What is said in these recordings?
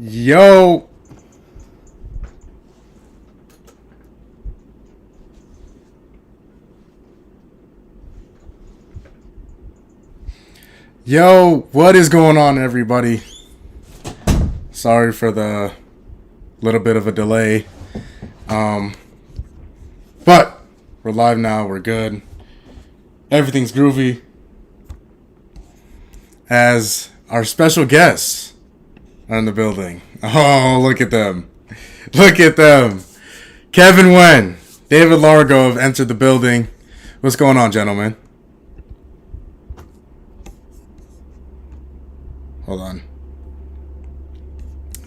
Yo. Yo, what is going on, everybody? Sorry for the little bit of a delay. But we're live now. We're good. Everything's groovy. As our special guests are in the building. Oh, look at them. Look at them. Kevin Wen, David Largo have entered the building. What's going on, gentlemen? Hold on.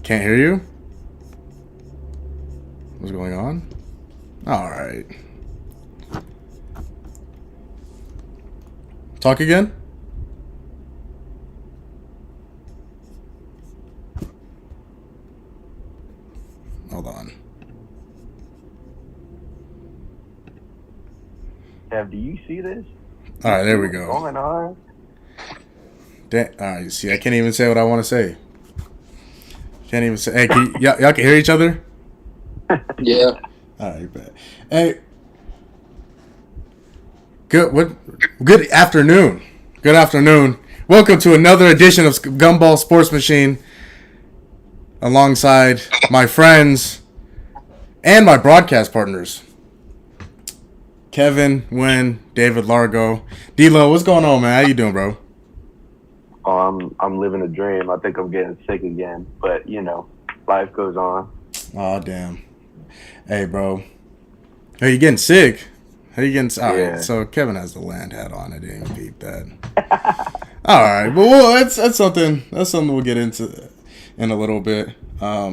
Can't hear you? What's going on? Alright. Talk again? Hold on. Kev, do you see this? Alright, there we go. What's going on? You see, I can't even say what I want to say. Can't even say. Hey, y'all can hear each other? Yeah. Alright, bet. Hey. Good afternoon. Good afternoon. Welcome to another edition of Gumball Sports Machine. Alongside my friends and my broadcast partners, Kevin, Wen, David Largo. D-Lo, what's going on, man? How you doing, bro? Oh, I'm living a dream. I think I'm getting sick again, but you know, life goes on. Oh, damn. Hey, bro. Are you getting sick? How you getting? All right. So Kevin has the land hat on. I didn't even peep that. All right. Well, that's something. That's something we'll get into in a little bit. Let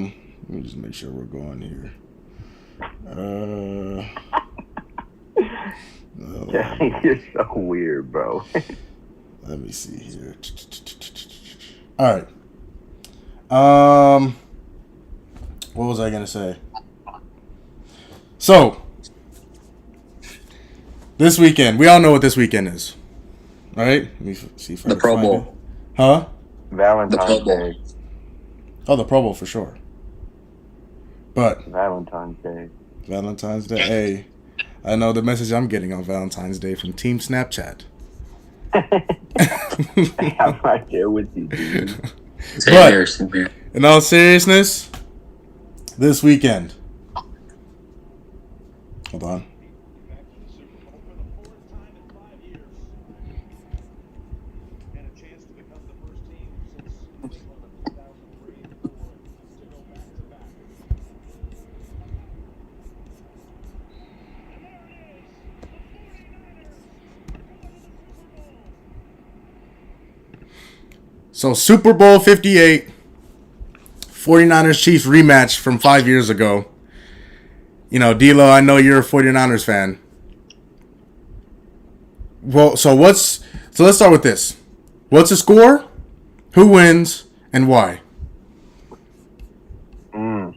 me just make sure we're going here. You're so weird, bro. Let me see here. All right. What was I gonna say? So this weekend, we all know what this weekend is, right? Let me see if I The can Pro find Bowl. it. Huh? Valentine's Day. Oh, the Pro Bowl for sure. But Valentine's Day. Valentine's Day. Hey, I know the message I'm getting on Valentine's Day from Team Snapchat. I'm right there with you, dude. But in all seriousness, this weekend. Hold on. So Super Bowl 58, 49ers Chiefs rematch from 5 years ago. You know, D-Lo, I know you're a 49ers fan. Well, so let's start with this. What's the score? Who wins and why? I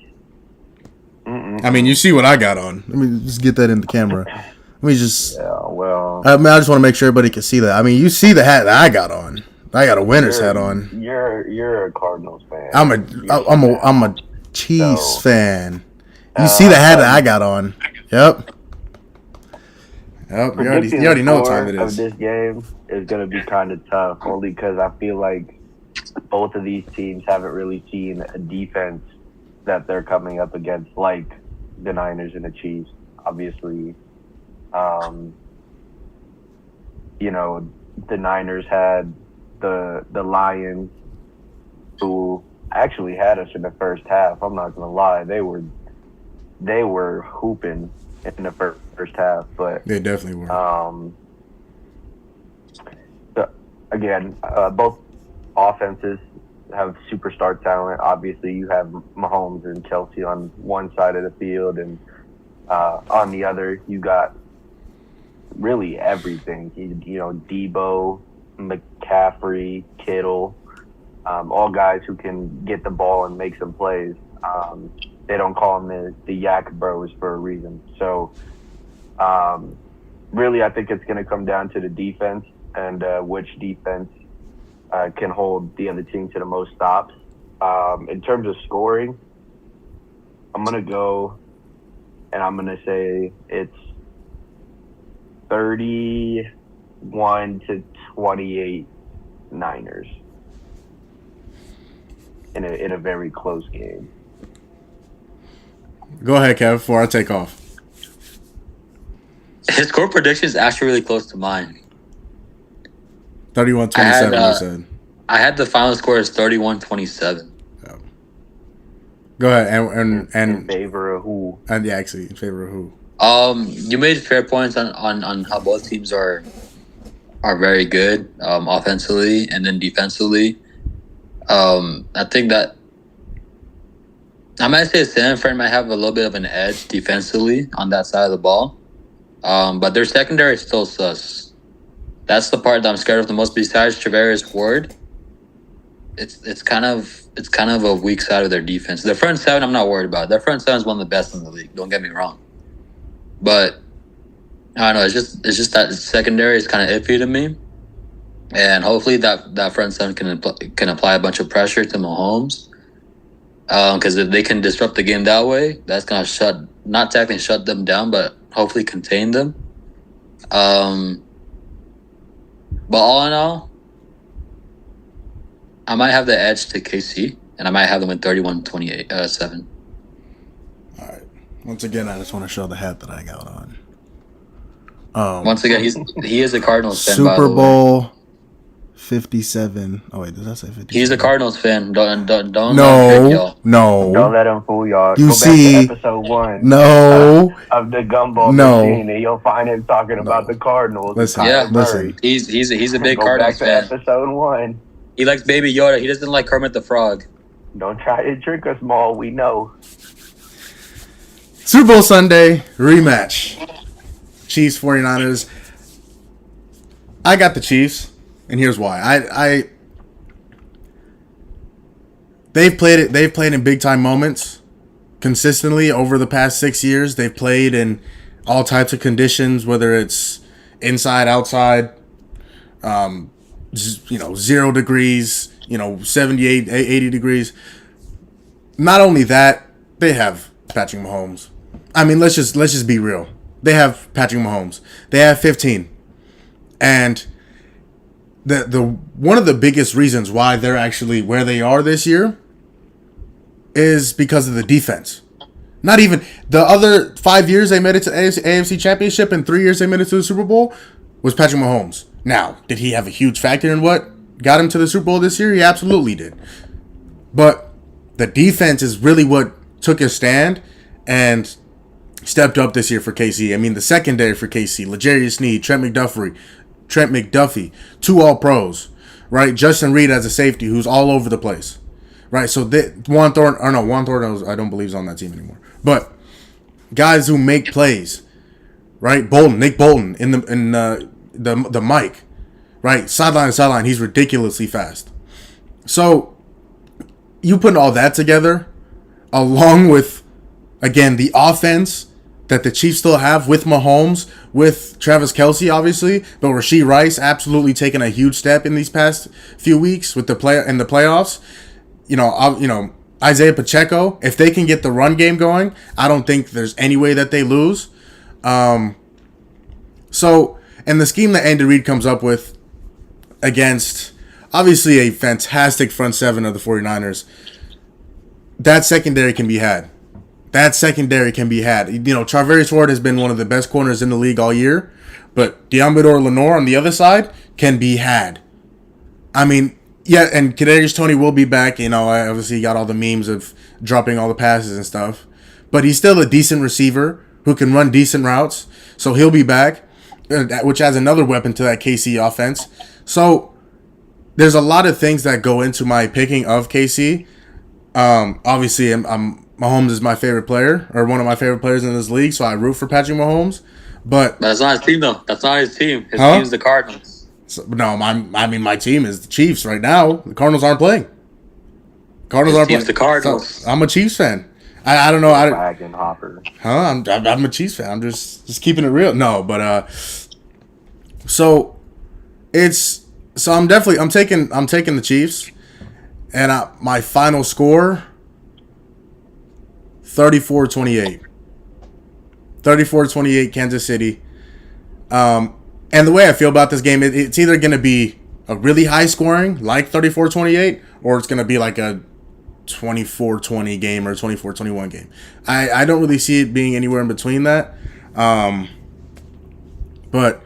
mean, you see what I got on. Let me just get that in the camera. Let me just. Yeah, well. I just want to make sure everybody can see that. I mean, you see the hat that I got on. I got a winner's hat on. You're a Cardinals fan. I'm a Chiefs fan. You see the hat that I got on. Yep. You already know what time it is. Of this game is going to be kind of tough, only because I feel like both of these teams haven't really seen a defense that they're coming up against, like the Niners and the Chiefs. Obviously, you know, the Niners had the Lions, who actually had us in the first half. I'm not gonna lie, they were hooping in the first half, but they definitely were. So again, both offenses have superstar talent. Obviously, you have Mahomes and Kelsey on one side of the field, and on the other, you got really everything. You know, Debo, McCaffrey, Kittle, all guys who can get the ball and make some plays. They don't call them the Yak Bros for a reason. So, really, I think it's going to come down to the defense and which defense can hold the other team to the most stops. In terms of scoring, I'm gonna go, and I'm gonna say it's 31-28 Niners in a very close game. Go ahead, Kev, before I take off. His score prediction is actually really close to mine. 31-27, you said. I had the final score as 31-27. Oh. Go ahead, and in favor of who? And yeah, actually, in favor of who? You made fair points on how both teams are very good offensively and then defensively. I think that I might say San Fran might have a little bit of an edge defensively on that side of the ball, but their secondary is still sus. That's the part that I'm scared of the most. Besides Travaris Ward, it's kind of a weak side of their defense. Their front seven, I'm not worried about. Their front seven is one of the best in the league. Don't get me wrong, but I don't know. It's just that secondary is kind of iffy to me, and hopefully that front seven can apply a bunch of pressure to Mahomes. Because if they can disrupt the game that way, that's gonna not technically shut them down, but hopefully contain them. But all in all, I might have the edge to KC, and I might have them in 31-28-7. All right. Once again, I just want to show the hat that I got on. Once again, he is a Cardinals fan. Super by the way. Bowl 57. Oh wait, does that say 57? He's a Cardinals fan. Don't No, Don't let him fool y'all. You Go see, back to episode 1. No, of the Gumball machine, and you'll find him talking about the Cardinals. Listen, Yeah. listen. He's a big Go Cardinals back to fan. episode 1. He likes Baby Yoda. He doesn't like Kermit the Frog. Don't try to trick us, Maul. We know. Super Bowl Sunday rematch. Chiefs 49ers. I got the Chiefs, and here's why. They've played in big time moments consistently over the past 6 years. They've played in all types of conditions, whether it's inside, outside, 0 degrees, 78, 80 degrees. Not only that, they have Patrick Mahomes. I mean, let's just be real. They have Patrick Mahomes. They have 15. And the one of the biggest reasons why they're actually where they are this year is because of the defense. Not even the other 5 years they made it to AFC Championship and 3 years they made it to the Super Bowl was Patrick Mahomes. Now, did he have a huge factor in what got him to the Super Bowl this year? He absolutely did. But the defense is really what took his stand and stepped up this year for KC. I mean, the secondary for KC, L'Jarius Sneed, Trent McDuffie, 2 All-Pros, right? Justin Reed as a safety who's all over the place, right? So Juan Thornton, I don't believe is on that team anymore. But guys who make plays, right? Nick Bolton in the mic, right? Sideline to sideline, he's ridiculously fast. So you put all that together, along with, again, the offense that the Chiefs still have with Mahomes, with Travis Kelce, obviously, but Rashee Rice absolutely taking a huge step in these past few weeks with the playoffs. Isaiah Pacheco, if they can get the run game going, I don't think there's any way that they lose. And the scheme that Andy Reid comes up with against, obviously, a fantastic front seven of the 49ers, that secondary can be had. Charvarius Ward has been one of the best corners in the league all year, but Deommodore Lenoir on the other side can be had. I mean, yeah, and Kadarius Toney will be back. I obviously got all the memes of dropping all the passes and stuff, but he's still a decent receiver who can run decent routes, so he'll be back, which adds another weapon to that KC offense. So there's a lot of things that go into my picking of KC. Obviously, Mahomes is my favorite player, or one of my favorite players in this league, so I root for Patrick Mahomes. But that's not his team, though. That's not his team. His team's the Cardinals. My team is the Chiefs right now. The Cardinals aren't playing. His team's the Cardinals. So I'm a Chiefs fan. I don't know. Hopper. I'm a Chiefs fan. I'm just keeping it real. No, but I'm taking the Chiefs. And my final score, 34-28. 34-28 Kansas City. And the way I feel about this game, it's either going to be a really high scoring, like 34-28, or it's going to be like a 24-20 game or 24-21 game. I don't really see it being anywhere in between that. But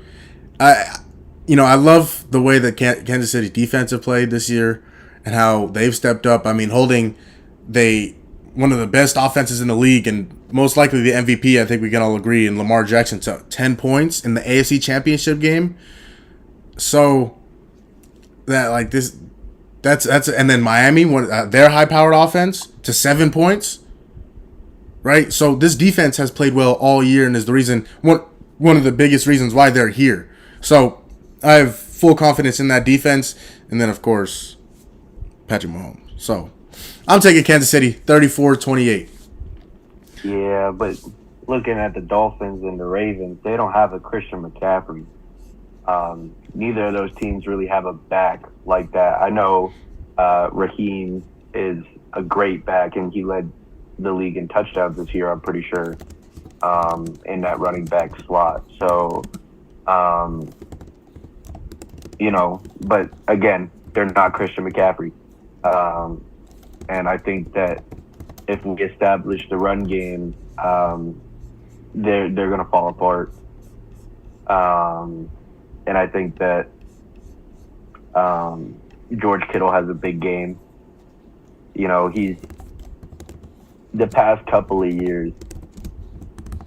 I love the way that Kansas City defense have played this year and how they've stepped up. I mean, holding one of the best offenses in the league and most likely the MVP, I think we can all agree, in Lamar Jackson to 10 points in the AFC Championship game. So that like this, that's and then Miami, their high-powered offense to 7 points. Right? So this defense has played well all year and is the reason one of the biggest reasons why they're here. So I have full confidence in that defense. And then, of course, Patrick Mahomes. So I'm taking Kansas City 34-28. Yeah, but looking at the Dolphins and the Ravens, they don't have a Christian McCaffrey. Neither of those teams really have a back like that. I know Raheem is a great back, and he led the league in touchdowns this year, I'm pretty sure, in that running back slot. So, but again, they're not Christian McCaffrey. And I think that if we establish the run game, they're going to fall apart. And I think that George Kittle has a big game. He's the past couple of years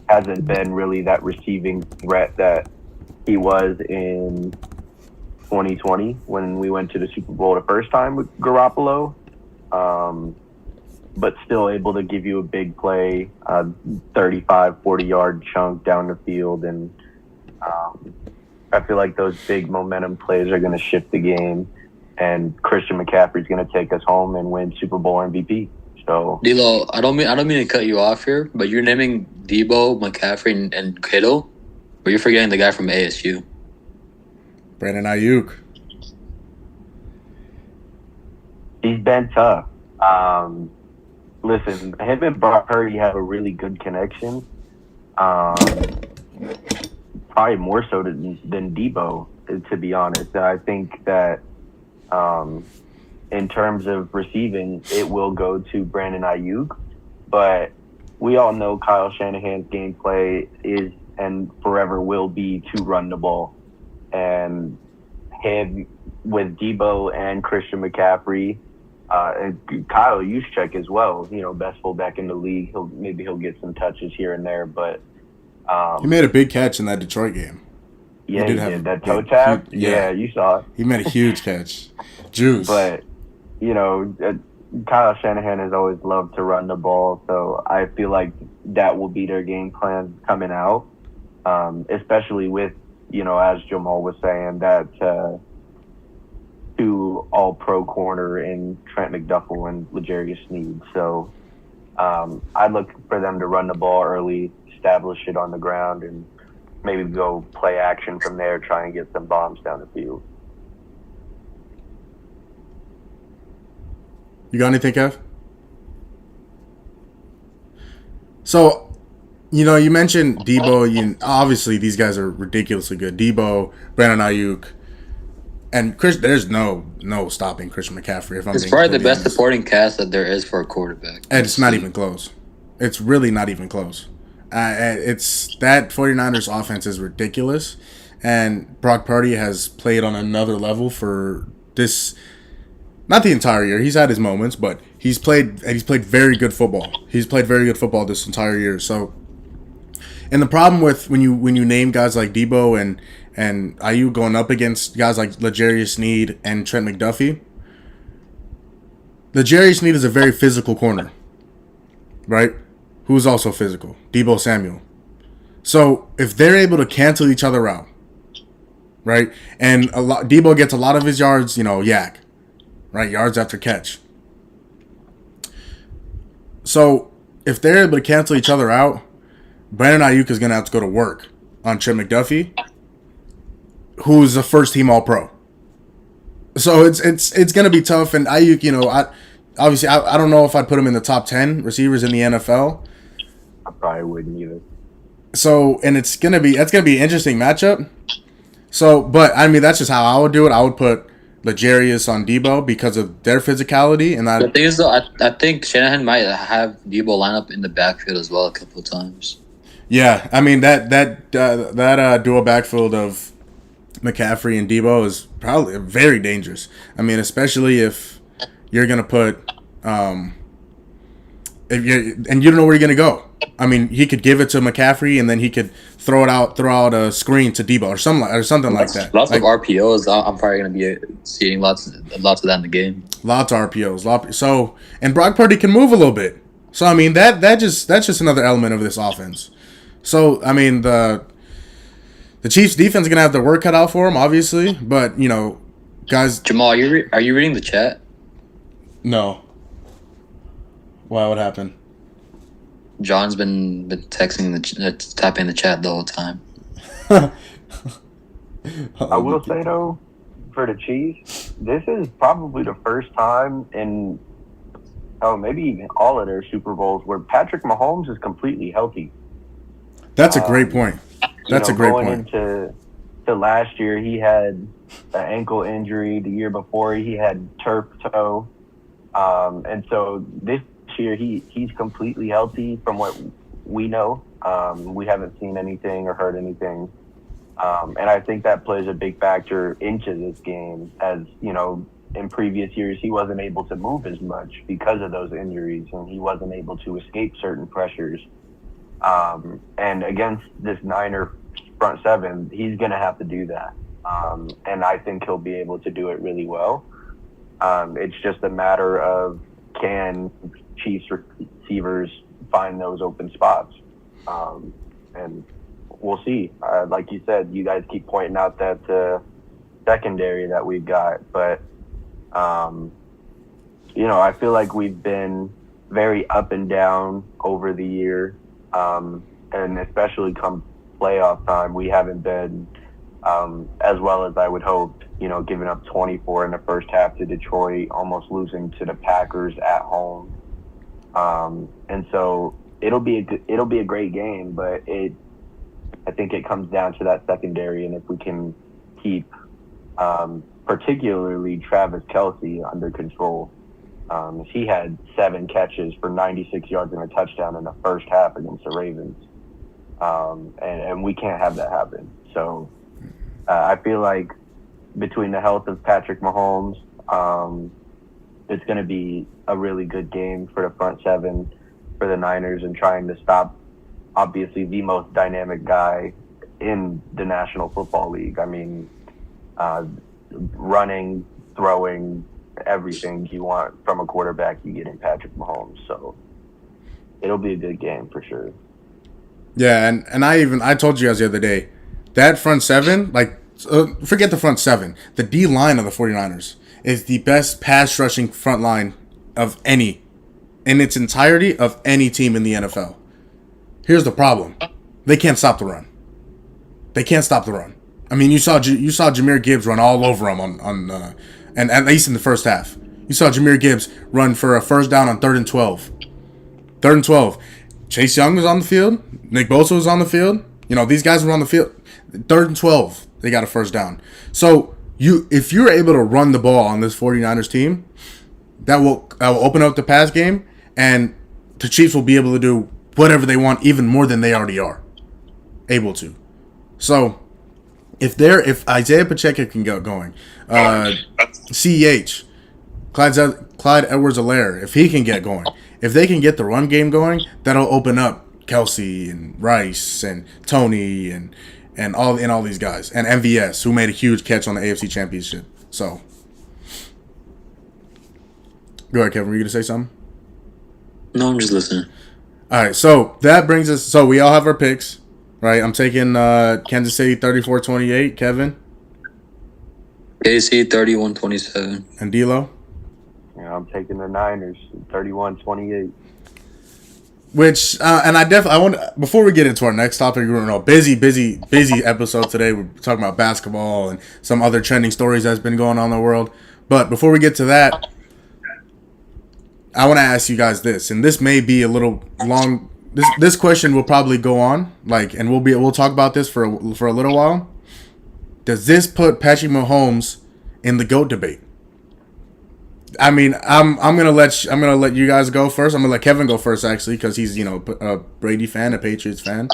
hasn't been really that receiving threat that he was in 2020 when we went to the Super Bowl the first time with Garoppolo. But still able to give you a big play, 35, 40-yard chunk down the field. And I feel like those big momentum plays are going to shift the game. And Christian McCaffrey is going to take us home and win Super Bowl MVP. So, D'Lo, I don't mean to cut you off here, but you're naming Debo, McCaffrey, and Kittle, but you're forgetting the guy from ASU. Brandon Ayuk. He's been tough. Listen, him and Brock Purdy have a really good connection. Probably more so than Debo, to be honest. And I think that in terms of receiving, it will go to Brandon Ayuk. But we all know Kyle Shanahan's gameplay is and forever will be to run the ball. And him with Debo and Christian McCaffrey, and Kyle Juszczyk as well, best fullback in the league. He'll get some touches here and there, but he made a big catch in that Detroit game. Yeah, he did. That toe tap. Yeah, you saw it. He made a huge catch. Juice. But Kyle Shanahan has always loved to run the ball, so I feel like that will be their game plan coming out, especially with as Jamal was saying, that 2 all-pro corner in Trent McDuffie and L'Jarius Sneed. So I'd look for them to run the ball early, establish it on the ground, and maybe go play action from there, try and get some bombs down the field. You got anything, Kev? So, you mentioned Debo. Obviously, these guys are ridiculously good. Debo, Brandon Ayuk, and Chris. There's no stopping Christian McCaffrey. If I'm it's probably the best supporting cast that there is for a quarterback. And it's not even close. It's really not even close. It's that 49ers offense is ridiculous, and Brock Purdy has played on another level for this. Not the entire year. He's had his moments, but he's played very good football. He's played very good football this entire year. So, and the problem with when you name guys like Debo and Ayuk going up against guys like L'Jarius Sneed and Trent McDuffie, L'Jarius Sneed is a very physical corner, right? Who's also physical. Debo Samuel. So if they're able to cancel each other out, right? And Debo gets a lot of his yards, yak. Right, yards after catch. So, if they're able to cancel each other out, Brandon Ayuk is going to have to go to work on Trent McDuffie, who's a first-team All-Pro. So it's gonna be tough. And Ayuk, I don't know if I'd put him in the top 10 receivers in the NFL. I probably wouldn't either. So and that's gonna be an interesting matchup. So, but I mean, that's just how I would do it. I would put Legarius on Debo because of their physicality, and The thing is, though, I think Shanahan might have Debo line up in the backfield as well a couple of times. yeah, I mean that dual backfield of McCaffrey and Debo is probably very dangerous. I mean, especially if you're gonna put if you and you don't know where you're gonna go. I mean, he could give it to McCaffrey and then he could throw out a screen to Debo or something like that. Lots like, of RPOs. I'm probably gonna be seeing lots of that in the game. Lots of RPOs. So and Brock Purdy can move a little bit. So I mean that's just another element of this offense. So I mean the Chiefs defense is gonna have their work cut out for them, obviously. But guys. Jamal, are you reading the chat? No. Why? What happened? John's been texting tapping the chat the whole time. I will say though, for the Chiefs, this is probably the first time in maybe even all of their Super Bowls where Patrick Mahomes is completely healthy. That's a great point. That's a great point. Into last year, he had an ankle injury. The year before, he had turf toe, and so this year he's completely healthy from what we know. We haven't seen anything or heard anything, and I think that plays a big factor into this game. As in previous years, he wasn't able to move as much because of those injuries, and he wasn't able to escape certain pressures. And against this Niner front seven, he's going to have to do that. And I think he'll be able to do it really well. It's just a matter of can Chiefs receivers find those open spots? And we'll see. Like you said, you guys keep pointing out that secondary that we've got. But, I feel like we've been very up and down over the year. And especially come playoff time, we haven't been as well as I would hope. Giving up 24 in the first half to Detroit, almost losing to the Packers at home. And so it'll be a great game, but I think it comes down to that secondary, and if we can keep particularly Travis Kelce under control. He had 7 catches for 96 yards and a touchdown in the first half against the Ravens. And we can't have that happen. So I feel like between the health of Patrick Mahomes, it's going to be a really good game for the front seven for the Niners and trying to stop, obviously, the most dynamic guy in the National Football League. I mean, running, throwing, everything you want from a quarterback, you get in Patrick Mahomes. So it'll be a good game for sure. Yeah, and I told you guys the other day, that front seven, forget the front seven, the D line of the 49ers is the best pass rushing front line of any, in its entirety, of any team in the NFL. Here's the problem. They can't stop the run. They can't stop the run. I mean, you saw Jahmyr Gibbs run all over them and at least in the first half. You saw Jahmyr Gibbs run for a first down on 3rd and 12. 3rd and 12. Chase Young was on the field. Nick Bosa was on the field. These guys were on the field. 3rd and 12. They got a first down. So if you're able to run the ball on this 49ers team, that will open up the pass game, and the Chiefs will be able to do whatever they want, even more than they already are able to. So if Isaiah Pacheco can get going, CEH, Clyde Edwards-Helaire, if he can get going, if they can get the run game going, that'll open up Kelce and Rice and Tony and all these guys, and MVS, who made a huge catch on the AFC Championship. So go ahead, Kevin. Were you gonna say something? No, I'm just listening. All right, so that brings us. So we all have our picks, right? I'm taking Kansas City 34-28. Kevin. KC 31-27. And D'Lo. I'm taking the Niners 31-28. Which and I want before we get into our next topic, we're in a busy episode today. We're talking about basketball and some other trending stories that's been going on in the world. But before we get to that, I want to ask you guys this, and this may be a little long. This question will probably go on, and we'll talk about this for a little while. Does this put Patrick Mahomes in the GOAT debate? I mean, I'm gonna let you guys go first. I'm gonna let Kevin go first, actually, because he's a Brady fan, a Patriots fan.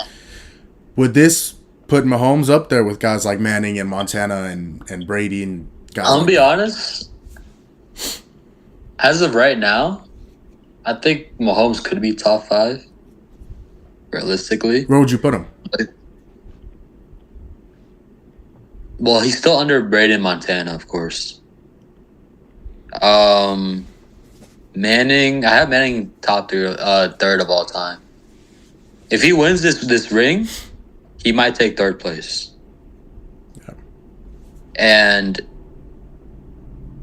Would this put Mahomes up there with guys like Manning and Montana and Brady and guys? I'm gonna be honest. As of right now, I think Mahomes could be top 5. Realistically, where would you put him? Well, he's still under Brady and Montana, of course. Manning, I have Manning top 3, third of all time. If he wins this ring, he might take 3rd place. Yeah. And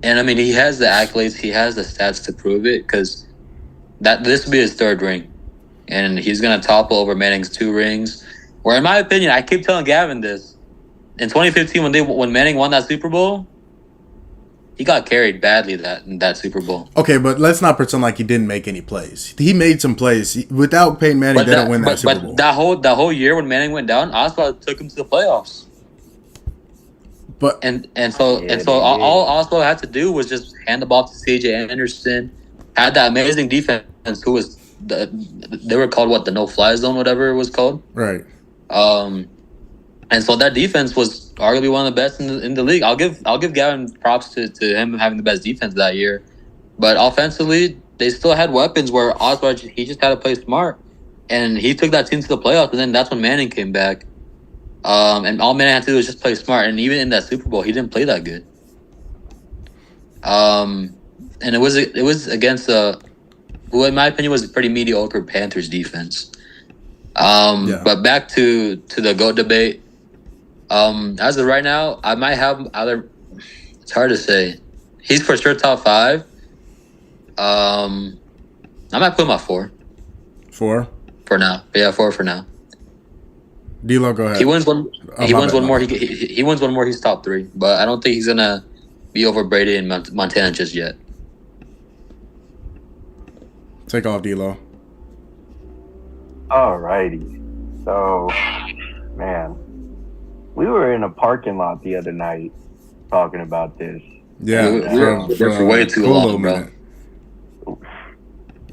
I mean, he has the accolades, he has the stats to prove it, because this will be his 3rd ring, and he's gonna topple over Manning's 2 rings. Where, in my opinion, I keep telling Gavin this. In 2015, when Manning won that Super Bowl, he got carried badly in that Super Bowl. Okay, but let's not pretend like he didn't make any plays. He made some plays. Without Peyton Manning, they don't win that Super Bowl. But that whole year when Manning went down, Oswald took him to the playoffs. But all Oswald had to do was just hand the ball to C.J. Anderson. Had that amazing defense. Who was they were called the no-fly zone, whatever it was called. Right. And so that defense was arguably one of the best in the league. I'll give Gavin props to him having the best defense that year. But offensively, they still had weapons where Oswald, he just had to play smart. And he took that team to the playoffs, and then that's when Manning came back. And all Manning had to do was just play smart. And even in that Super Bowl, he didn't play that good. And it was against who in my opinion was a pretty mediocre Panthers defense. But back to the GOAT debate. As of right now, I might have either. It's hard to say. He's for sure top 5. I might put him at 4. 4 for now. Yeah, 4 for now. D-Lo, go ahead. He wins one. He wins one more. He wins one more. He's top 3. But I don't think he's gonna be over Brady and Montana just yet. Take off, D-Lo. Alrighty. So, man, we were in a parking lot the other night talking about this. Yeah, we were there for way too long, bro.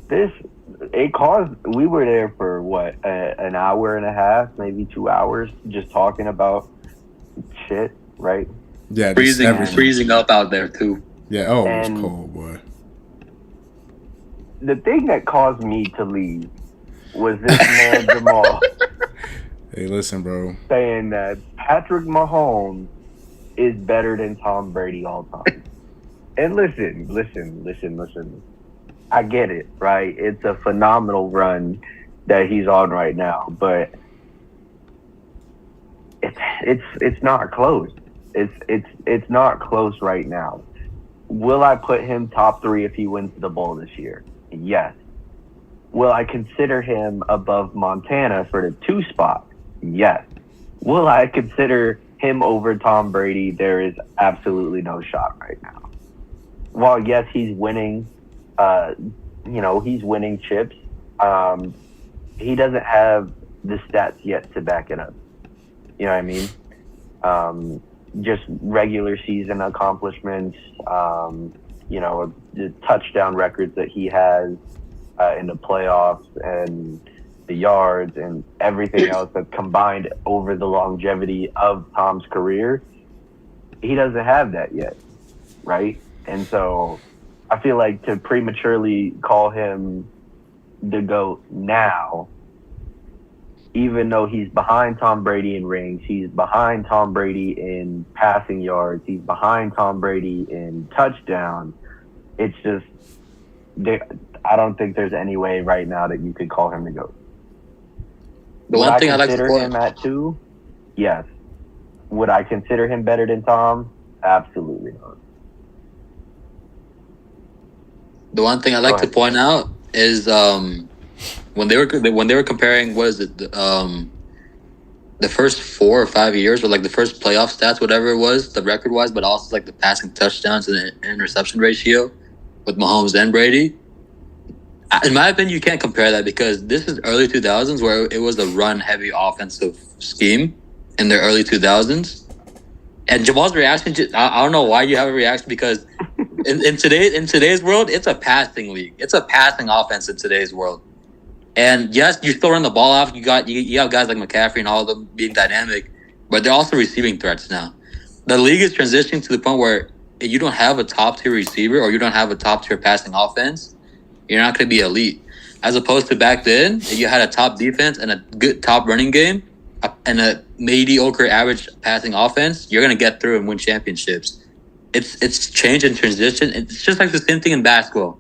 We were there for what, an hour and a half, maybe 2 hours, just talking about shit, right? Yeah, freezing up out there too. Yeah, it was cold, boy. The thing that caused me to leave was this man Jamal. Hey, listen, bro. Saying that Patrick Mahomes is better than Tom Brady all time. And listen. I get it, right? It's a phenomenal run that he's on right now, but it's not close. It's not close right now. Will I put him top 3 if he wins the bowl this year? Yes. Will I consider him above Montana for the 2 spot? Yes. Will I consider him over Tom Brady? There is absolutely no shot right now. While yes, he's winning, he's winning chips. He doesn't have the stats yet to back it up. You know what I mean? Just regular season accomplishments, the touchdown records that he has in the playoffs and the yards and everything else that's combined over the longevity of Tom's career. He doesn't have that yet, right? And so I feel like to prematurely call him the GOAT now, even though he's behind Tom Brady in rings, he's behind Tom Brady in passing yards, he's behind Tom Brady in touchdowns, it's just, I don't think there's any way right now that you could call him the GOAT. The one thing I like to consider him at 2? Yes. Would I consider him better than Tom? Absolutely not. The one thing I like to point out is when they were comparing, what is it, the first 4 or 5 years, or like the first playoff stats, whatever it was, the record wise, but also like the passing touchdowns and the interception ratio with Mahomes and Brady. In my opinion, you can't compare that because this is early 2000s where it was a run heavy offensive scheme in the early 2000s. And Jamal's reaction, I don't know why you have a reaction, because in today's world, it's a passing league. It's a passing offense in today's world. And yes, you still run the ball off. You have guys like McCaffrey and all of them being dynamic, but they're also receiving threats now. The league is transitioning to the point where if you don't have a top tier receiver or you don't have a top tier passing offense, you're not going to be elite. As opposed to back then, if you had a top defense and a good top running game and a mediocre average passing offense, you're going to get through and win championships. It's change and transition. It's just like the same thing in basketball.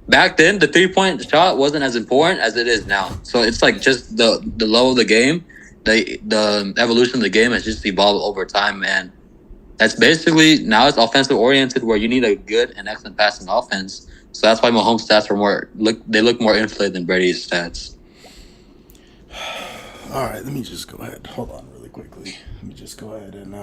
Back then, the 3-point shot wasn't as important as it is now. So it's like just the low of the game, the evolution of the game has just evolved over time, man. That's basically, now it's offensive oriented where you need a good and excellent passing offense. So that's why Mahomes' stats look more inflated than Brady's stats. All right, let me just go ahead. Hold on really quickly. Let me just go ahead and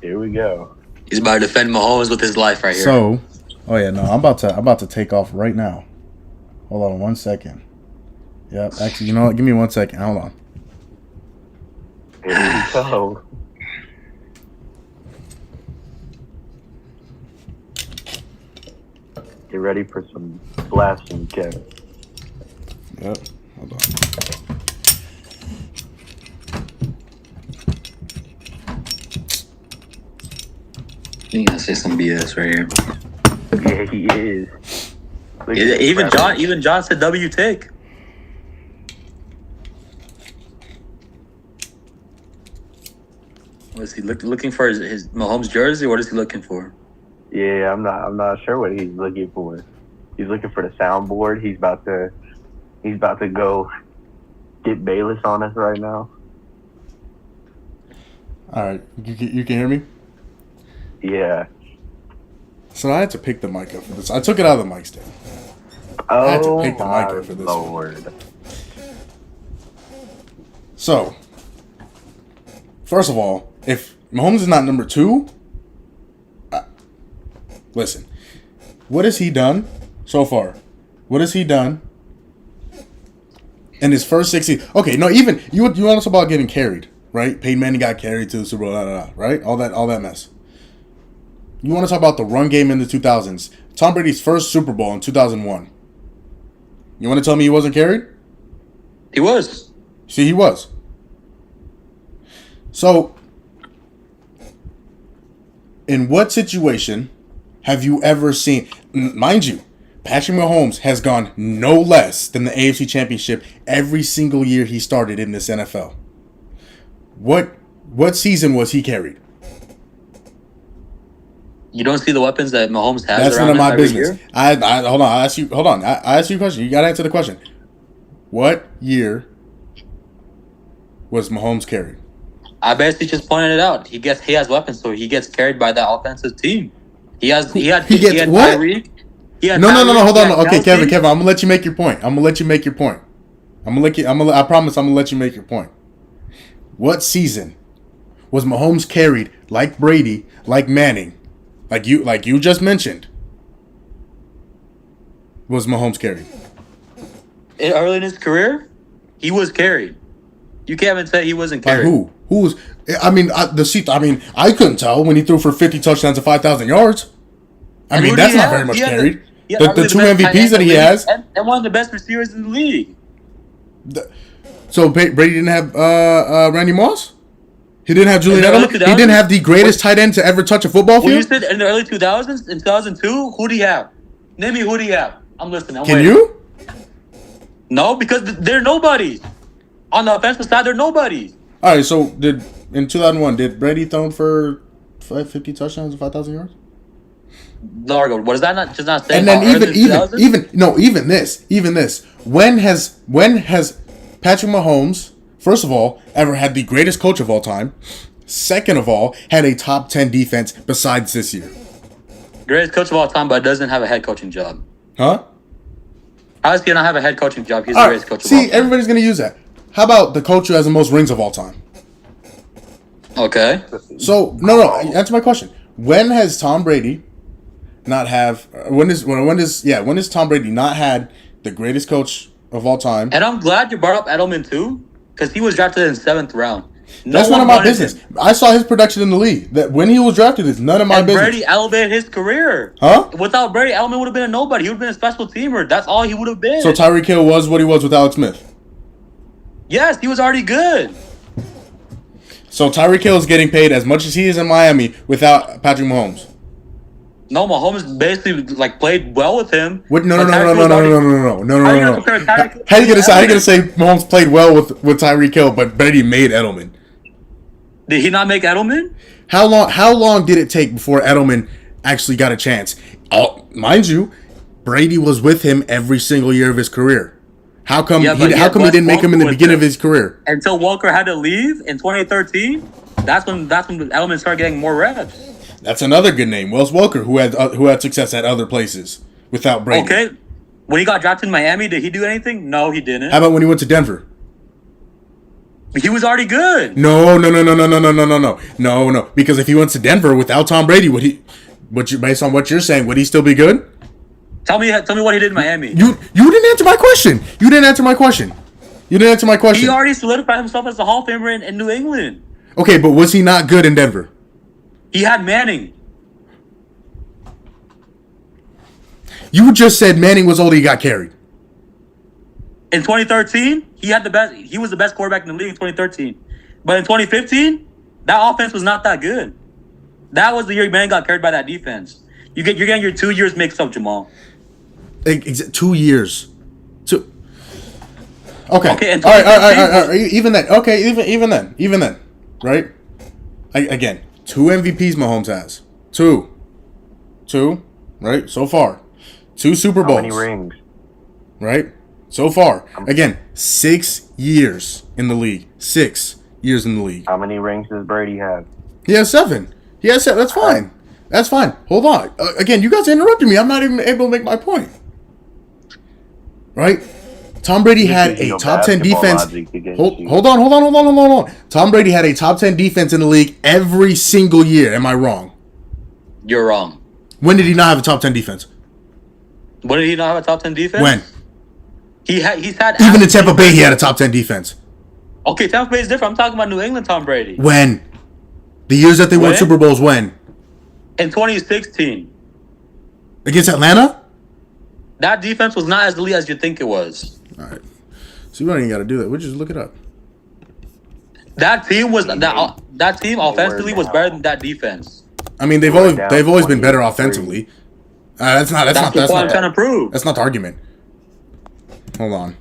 here we go. He's about to defend Mahomes with his life right here. So, I'm about to take off right now. Hold on 1 second. Yep, actually, you know what? Give me 1 second. Hold on. Here we go. Get ready for some blasting, Kevin. Yep. Hold on. He's gonna say some BS right here. Yeah, he is. Even John said W take. Was he looking for his Mahomes jersey? What is he looking for? Yeah, I'm not sure what he's looking for. He's looking for the soundboard. He's about to go get Bayless on us right now. All right, you can hear me? Yeah. So I had to pick the mic up for this. I took it out of the mic stand. I had to pick the mic up for this Lord. one. So, first of all, if Mahomes is not number 2, listen, what has he done so far? What has he done in his first 60? Okay, no, even you want us about getting carried, right? Peyton Manning got carried to the Super Bowl, right? All that mess. You want to talk about the run game in the 2000s? Tom Brady's first Super Bowl in 2001. You want to tell me he wasn't carried? He was. See, he was. So, in what situation have you ever seen, mind you, Patrick Mahomes has gone no less than the AFC Championship every single year he started in this NFL. What season was he carried? You don't see the weapons that Mahomes has. That's none of my business. Year? I hold on. I asked you a question. You got to answer the question. What year was Mahomes carried? I basically just pointed it out. He has weapons, so he gets carried by that offensive team. He had what? Tyreek. No. Hold on. Okay, Kevin. I'm gonna let you make your point. I promise. I'm gonna let you make your point. What season was Mahomes carried like Brady, like Manning, like you just mentioned? Was Mahomes carried? Early in his career, he was carried. You can't even say he wasn't carried. By who? Who was? I mean, I couldn't tell when he threw for 50 touchdowns and 5,000 yards. I mean, that's not very much carried. The 2 MVPs that he has, and one of the best receivers in the league. So Brady didn't have Randy Moss. He didn't have Julian Edelman. He didn't have the greatest tight end to ever touch a football field. You said in the early 2000s, in 2002, who do you have? Name me who do you have? I'm listening. Can you? No, because they're nobodies. On the offensive side, they're nobodies. All right, so in 2001, did Brady throw for 50 touchdowns and 5,000 yards? Largo, what is that not just not saying? And then even this. When has Patrick Mahomes, first of all, ever had the greatest coach of all time? Second of all, had a top 10 defense besides this year. Greatest coach of all time, but doesn't have a head coaching job. Huh? How does he not have a head coaching job? He's All the right. greatest coach of all See, time. everybody's gonna use that. How about the coach who has the most rings of all time? Okay. So no. Answer my question. When has Tom Brady not have? When is Tom Brady not had the greatest coach of all time? And I'm glad you brought up Edelman too, because he was drafted in the 7th round. That's none of my business. I saw his production in the league. That when he was drafted is none of my business. Brady elevated his career. Huh? Without Brady, Edelman would have been a nobody. He would have been a special teamer. That's all he would have been. So Tyreek Hill was what he was with Alex Smith. Yes, he was already good. So Tyreek Hill is getting paid as much as he is in Miami without Patrick Mahomes. No, Mahomes basically played well with him. No. How you gonna say Mahomes played well with Tyreek Hill, but Brady made Edelman? Did he not make Edelman? How long did it take before Edelman actually got a chance? Mind you, Brady was with him every single year of his career. How come he didn't make him in the beginning of his career? Until Walker had to leave in 2013. That's when Edelman started getting more reps. That's another good name, Wes Welker, who had success at other places without Brady. Okay, when he got drafted in Miami, did he do anything? No, he didn't. How about when he went to Denver? He was already good. No. Because if he went to Denver without Tom Brady, based on what you're saying, would he still be good? Tell me what he did in Miami. You didn't answer my question. You didn't answer my question. He already solidified himself as a Hall of Famer in New England. Okay, but was he not good in Denver? He had Manning. You just said Manning was old. He got carried. In 2013, he had the best. He was the best quarterback in the league in 2013. But in 2015, that offense was not that good. That was the year Manning got carried by that defense. You're getting your 2 years mixed up, Jamal. 2 years. Two. Okay. Okay. All right. Even then. Okay. Even then. Right. Again, 2 MVPs Mahomes has. Two. Right. So far, 2 Super Bowls. How many rings? Right. So far, again, 6 years in the league. 6 years in the league. How many rings does Brady have? He has 7. He has 7. That's fine. That's fine. Hold on. Again, you guys interrupted me. I'm not even able to make my point. Right? Tom Brady had a top 10 defense. Hold on. Tom Brady had a top 10 defense in the league every single year. Am I wrong? You're wrong. When did he not have a top 10 defense? When did he not have a top 10 defense? When? He's had even in Tampa Bay, he had a top 10 defense. Okay, Tampa Bay is different. I'm talking about New England Tom Brady. When? The years that they won Super Bowls, when? In 2016. Against Atlanta? That defense was not as elite as you think it was. All right. So we don't even got to do that. We'll just look it up. That team offensively was better than that defense. I mean, they've always been better offensively. That's what I'm trying to prove. That's not the argument. Hold on.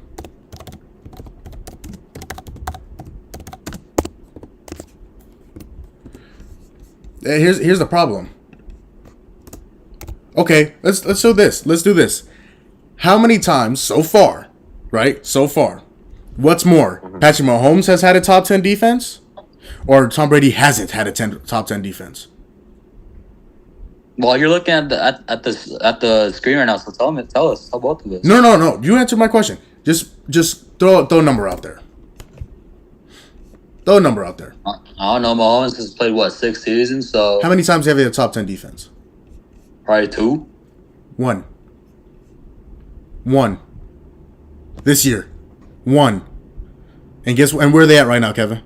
Here's the problem. Okay, let's do this. Let's do this. How many times so far, right? So far, what's more? Patrick Mahomes has had a top 10 defense, or Tom Brady hasn't had a top 10 defense? Well, you're looking at the screen right now, so tell us, both of us. No. You answer my question. Just throw a number out there. Throw a number out there. I don't know. Mahomes has played 6 seasons, so how many times have they had a top 10 defense? Probably 2. 1. This year. 1. And where are they at right now, Kevin?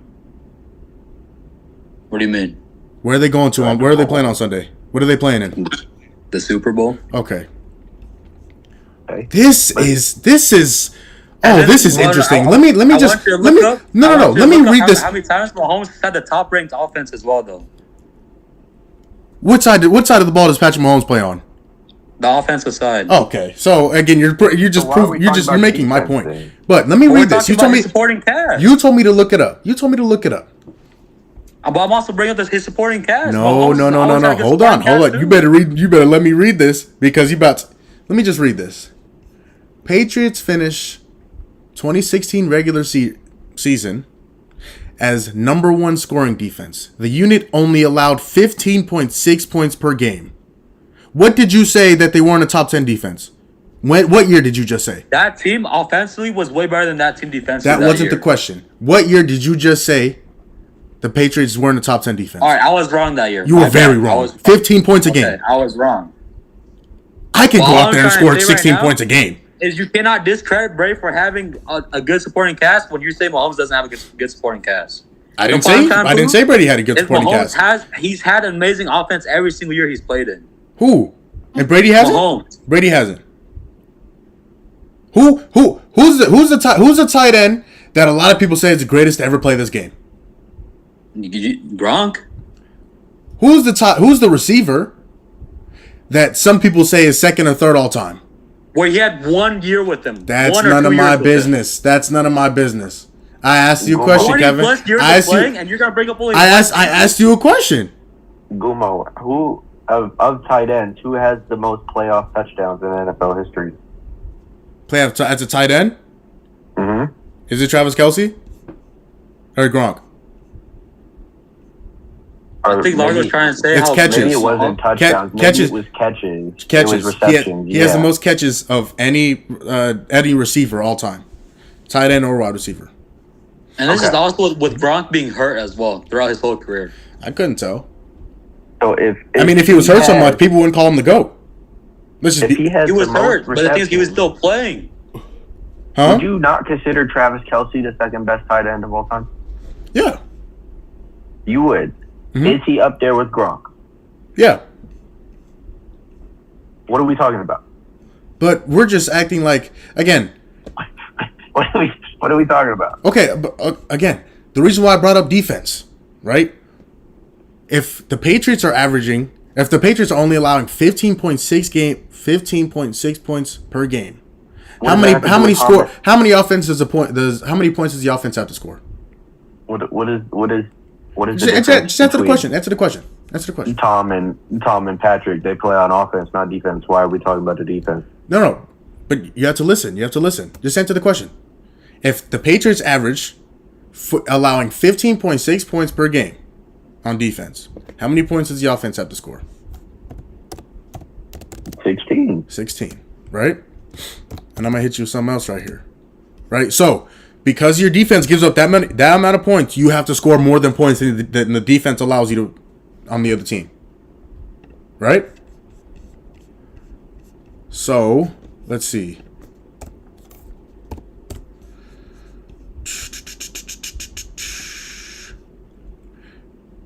What do you mean? Where are they going to? Where are they playing on Sunday? What are they playing in? The Super Bowl. Okay. This is interesting. Let me read this. How many times Mahomes had the top ranked offense as well, though? What side of the ball does Patrick Mahomes play on? The offensive side. Okay, so again, you're making my point. Then? But let me read this. You told me supporting cast. You told me to look it up. But I'm also bringing up his supporting cast. No. Hold on. You better let me read this because let me just read this. Patriots finish 2016 regular season as number 1 scoring defense. The unit only allowed 15.6 points per game, What did you say that they weren't a top 10 defense? What year did you just say? That team offensively was way better than that team defensively. That wasn't the question. What year did you just say the Patriots weren't a top 10 defense? All right, I was wrong that year. You were very wrong. 15 points a game. I was wrong. I can go out there and score 16 points a game. Is you cannot discredit Brady for having a good supporting cast when you say Mahomes doesn't have a good supporting cast. I didn't say Brady had a good supporting cast. He's had an amazing offense every single year he's played in. Who? And Brady hasn't? Mahomes. Brady hasn't. Who's the tight end that a lot of people say is the greatest to ever play this game? Gronk. Who's the receiver that some people say is second or third all time? Where he had 1 year with him. That's none of my business. That's none of my business. I asked you a question, Kevin. I asked you a question. Gumball, who of tight ends, who has the most playoff touchdowns in NFL history? Playoff as a tight end? Mm-hmm. Is it Travis Kelce or Gronk? I think Largo's trying to say it's catches. Maybe it wasn't touchdowns. Maybe it was catches. Catches. It was receptions. He has the most catches of any receiver all time, tight end or wide receiver. And this is also with Gronk being hurt as well throughout his whole career. I couldn't tell. So if he was hurt so much, people wouldn't call him the GOAT. He was hurt, but the thing is, he was still playing. Huh? Would you not consider Travis Kelce the second best tight end of all time? Yeah. You would. Mm-hmm. Is he up there with Gronk? Yeah. What are we talking about? But we're just acting like, again. What are we talking about? Okay, but again, the reason why I brought up defense, right? If the Patriots are only allowing 15.6 points per game, how many points does the offense have to score? What is just answer the question. Answer the question. Tom and Patrick, they play on offense, not defense. Why are we talking about the defense? No. But you have to listen. Just answer the question. If the Patriots average allowing 15.6 points per game on defense, how many points does the offense have to score? 16, right? And I'm gonna hit you with something else right here, right? So because your defense gives up that amount of points, you have to score more than points than the defense allows you to on the other team, right? So let's see.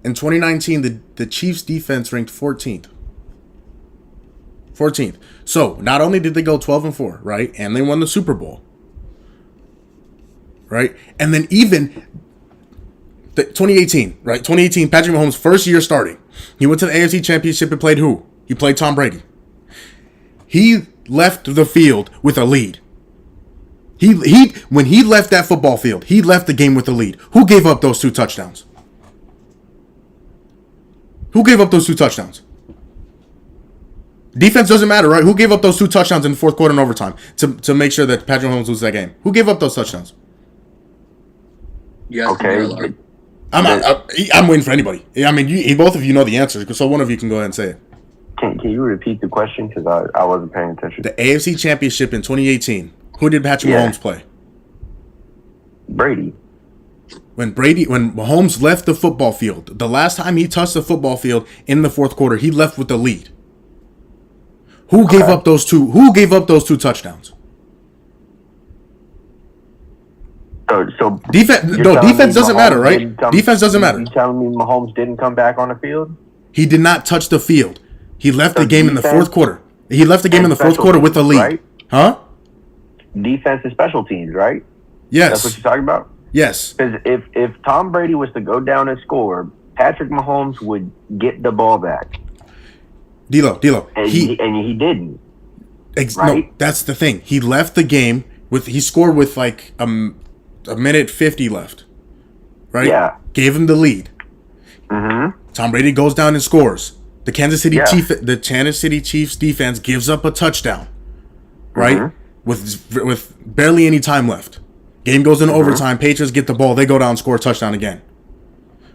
In 2019, the Chiefs defense ranked 14th. 14th. So not only did they go 12-4, right, and they won the Super Bowl, right, and then even 2018, right, 2018, Patrick Mahomes' first year starting, he went to the AFC Championship and played who? He played Tom Brady. He left the field with a lead. When he left that football field, he left the game with a lead. Who gave up those two touchdowns? Defense doesn't matter, right? Who gave up those two touchdowns in the fourth quarter and overtime to make sure that Patrick Mahomes loses that game? Who gave up those touchdowns? Okay. I'm waiting for anybody. I mean, both of you know the answer, so one of you can go ahead and say it. Can you repeat the question? Because I wasn't paying attention. The AFC Championship in 2018. Who did Patrick Mahomes play? Brady. When Mahomes left the football field, the last time he touched the football field in the fourth quarter, he left with the lead. Who gave up those two touchdowns? So defense doesn't matter, right? Defense doesn't matter. You telling me Mahomes didn't come back on the field? He did not touch the field. He left the game in the fourth quarter. He left the game in the fourth quarter with the lead. Right? Huh? Defense and special teams, right? Yes. That's what you're talking about? Yes. Because if Tom Brady was to go down and score, Patrick Mahomes would get the ball back. D-Lo. And he didn't. Right? No, that's the thing. He left the game he scored with like a minute 50 left. Right? Yeah. Gave him the lead. Mm-hmm. Tom Brady goes down and scores. The Kansas City Chiefs defense gives up a touchdown. Right? Mm-hmm. With barely any time left. Game goes into overtime. Patriots get the ball. They go down and score a touchdown again.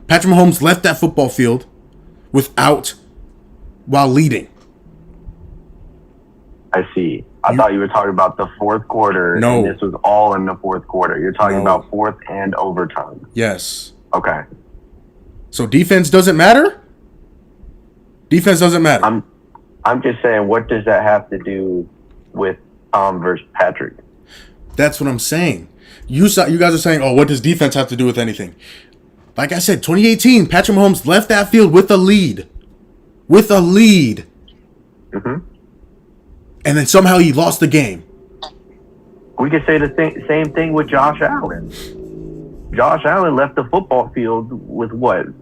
Patrick Mahomes left that football field while leading. I see. I thought you were talking about the fourth quarter. No. And this was all in the fourth quarter. You're talking No. about fourth and overtime. Yes. Okay. So defense doesn't matter? Defense doesn't matter. I'm just saying, what does that have to do with Tom versus Patrick? That's what I'm saying. You guys are saying, oh, what does defense have to do with anything? Like I said, 2018, Patrick Mahomes left that field with a lead. With a lead. Mm-hmm. And then somehow he lost the game. We could say the same thing with Josh Allen. Josh Allen left the football field with,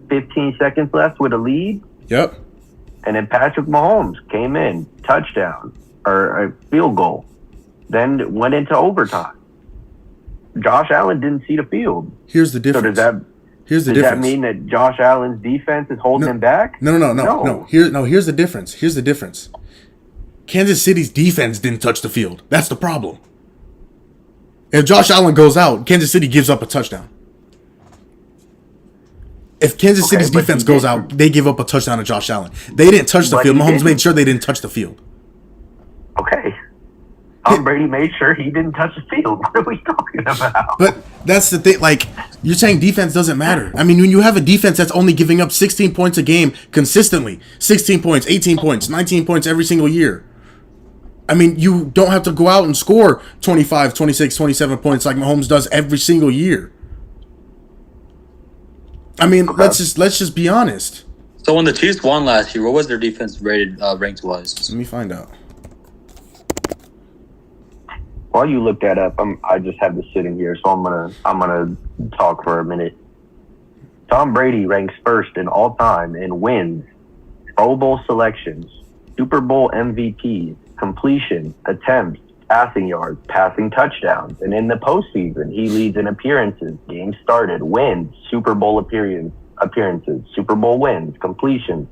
15 seconds left with a lead? Yep. And then Patrick Mahomes came in, touchdown, or a field goal, then went into overtime. Josh Allen didn't see the field. Here's the difference. So does that mean that Josh Allen's defense is holding him back? No. Here's the difference. Here's the difference. Kansas City's defense didn't touch the field. That's the problem. If Josh Allen goes out, Kansas City gives up a touchdown. If Kansas City's defense goes out, they give up a touchdown to Josh Allen. They didn't touch the field. Mahomes made sure they didn't touch the field. Okay. Tom Brady made sure he didn't touch the field. What are we talking about? But that's the thing. Like, you're saying defense doesn't matter. I mean, when you have a defense that's only giving up 16 points a game consistently, 16 points, 18 points, 19 points every single year. I mean, you don't have to go out and score 25, 26, 27 points like Mahomes does every single year. I mean, let's just be honest. So when the Chiefs won last year, what was their defense rated ranked wise? Let me find out. While you look that up, I just have this sitting here, so I'm gonna talk for a minute. Tom Brady ranks first in all time in wins, Pro Bowl selections, Super Bowl MVPs, completion, attempts, passing yards, passing touchdowns, and in the postseason, he leads in appearances, games started, wins, Super Bowl appearances, Super Bowl wins, completions,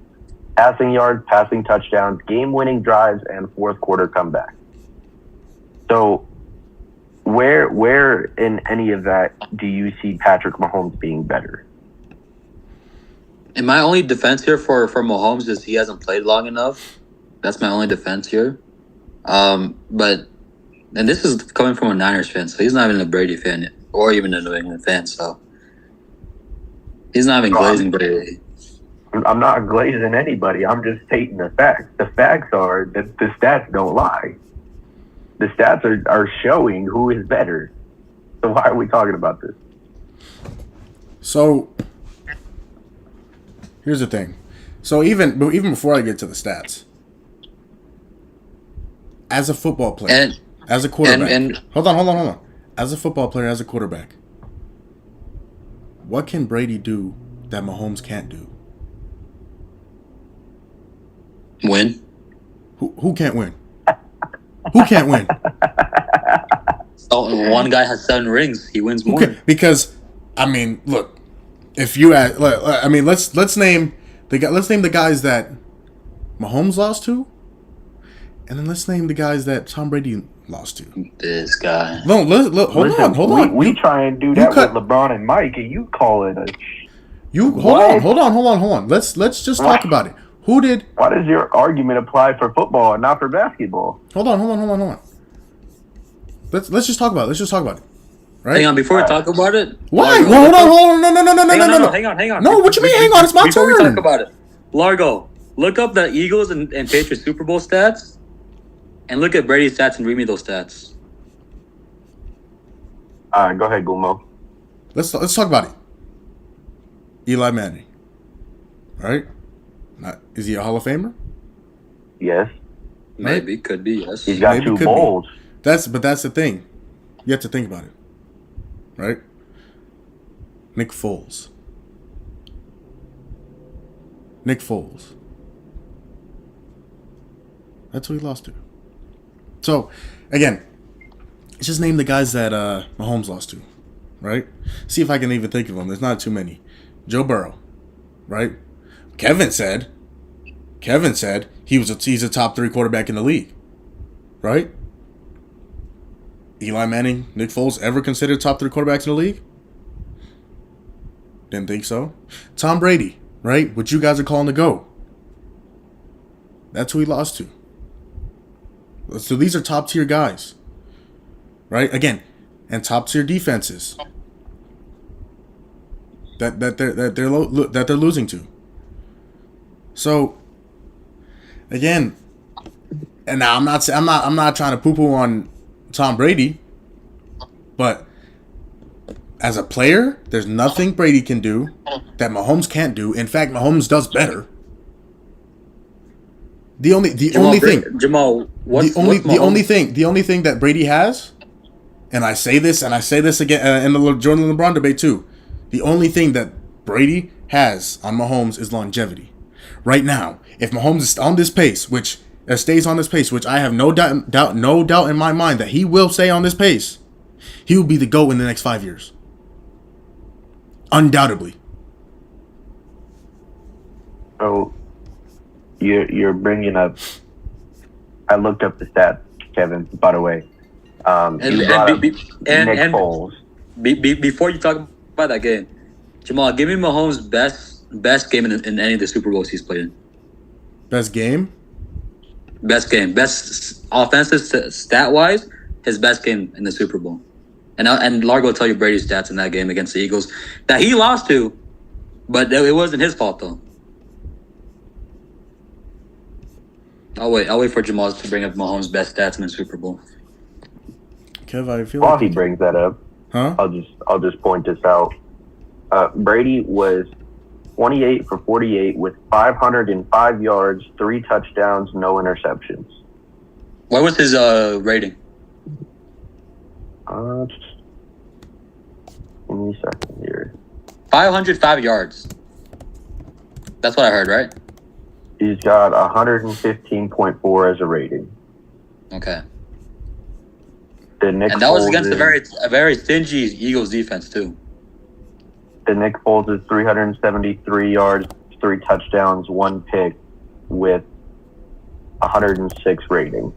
passing yards, passing touchdowns, game-winning drives, and fourth-quarter comeback. So, where in any of that do you see Patrick Mahomes being better? And my only defense here for Mahomes is he hasn't played long enough. That's my only defense here. And this is coming from a Niners fan, so he's not even a Brady fan or even a New England fan, so he's not even glazing Brady. I'm not glazing anybody. I'm just stating the facts. The facts are that the stats don't lie. The stats are showing who is better. So why are we talking about this? So here's the thing. So even before I get to the stats, as a football player, as a quarterback, hold on. As a football player, as a quarterback, what can Brady do that Mahomes can't do? Win. Who can't win? Who can't win? Oh, one guy has 7 rings. He wins more. Because, I mean, look, if you let's name the guys that Mahomes lost to, and then let's name the guys that Tom Brady lost to. This guy. No, hold on. We try and do that with LeBron and Mike, and you call it a. Hold on. Let's just talk about it. Why does your argument apply for football and not for basketball? Hold on. Let's just talk about it. Right? Hang on, before we talk about it. Why? Hold on. No. Hang on. No, what you mean? Hang on, it's my turn. Before we talk about it, Largo, look up the Eagles and Patriots Super Bowl stats, and look at Brady's stats and read me those stats. All right, go ahead, Gumball. Let's talk about it. Eli Manning, right? Is he a Hall of Famer? Yes. Maybe, could be, yes. He's got 2 bowls. That's the thing. You have to think about it. Right? Nick Foles. That's who he lost to. So, again, let's just name the guys that Mahomes lost to. Right? See if I can even think of them. There's not too many. Joe Burrow. Right? Kevin said he's a top 3 quarterback in the league. Right? Eli Manning, Nick Foles, ever considered top 3 quarterbacks in the league? Didn't think so. Tom Brady, right? What you guys are calling the GOAT. That's who he lost to. So these are top tier guys, right? Again, and top tier defenses that they're losing to. So again, and now I'm not trying to poo-poo on Tom Brady, but as a player, there's nothing Brady can do that Mahomes can't do. In fact, Mahomes does better. The only thing that Brady has, and I say this again in the Jordan LeBron debate too. The only thing that Brady has on Mahomes is longevity. Right now, if Mahomes is on this pace, which stays on this pace, which I have no doubt in my mind that he will stay on this pace, he will be the GOAT in the next 5 years. Undoubtedly. So you're bringing up. I looked up the stats, Kevin. By the way, Nick Foles. Before you talk about that game, Jamal, give me Mahomes' best game in any of the Super Bowls he's played in. Best game, best offensive stat wise, his best game in the Super Bowl. And Largo will tell you Brady's stats in that game against the Eagles that he lost to, but it wasn't his fault though. I'll wait for Jamal to bring up Mahomes' best stats in the Super Bowl. Kev, I feel while he brings that up, huh? I'll just point this out. Brady was 28 for 48 with 505 yards, 3 touchdowns, no interceptions. What was his rating? Give me a second here. 505 yards. That's what I heard, right? He's got 115.4 as a rating. Okay. And that was against a very stingy Eagles defense too. The Nick Foles is 373 yards, 3 touchdowns, 1 pick, with 106 rating.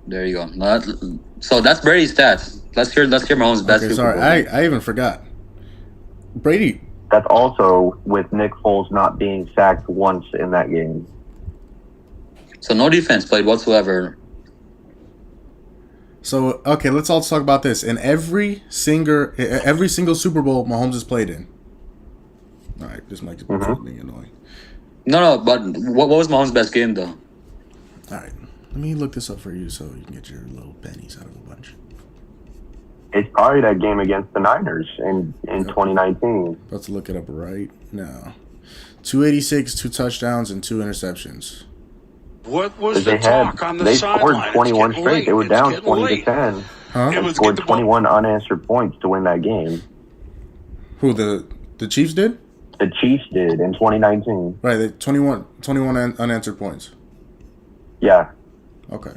There you go. So that's Brady's stats. Let's hear Mahomes' best. Okay, sorry, I even forgot. Brady. That's also with Nick Foles not being sacked once in that game. So no defense played whatsoever. So okay, let's all talk about this. In every single Super Bowl Mahomes has played in. All right, this might be annoying. No, but what was Mahomes' best game though? All right, let me look this up for you so you can get your little pennies out of the bunch. It's probably that game against the Niners in 2019. Let's look it up right now. 286, 2 touchdowns, and 2 interceptions. What was the talk on the sideline? They scored 21 straight. They were down 20-10. Huh? Scored 21 unanswered points to win that game. Who, the Chiefs did? The Chiefs did in 2019. Right, they 21 unanswered points. Yeah. Okay.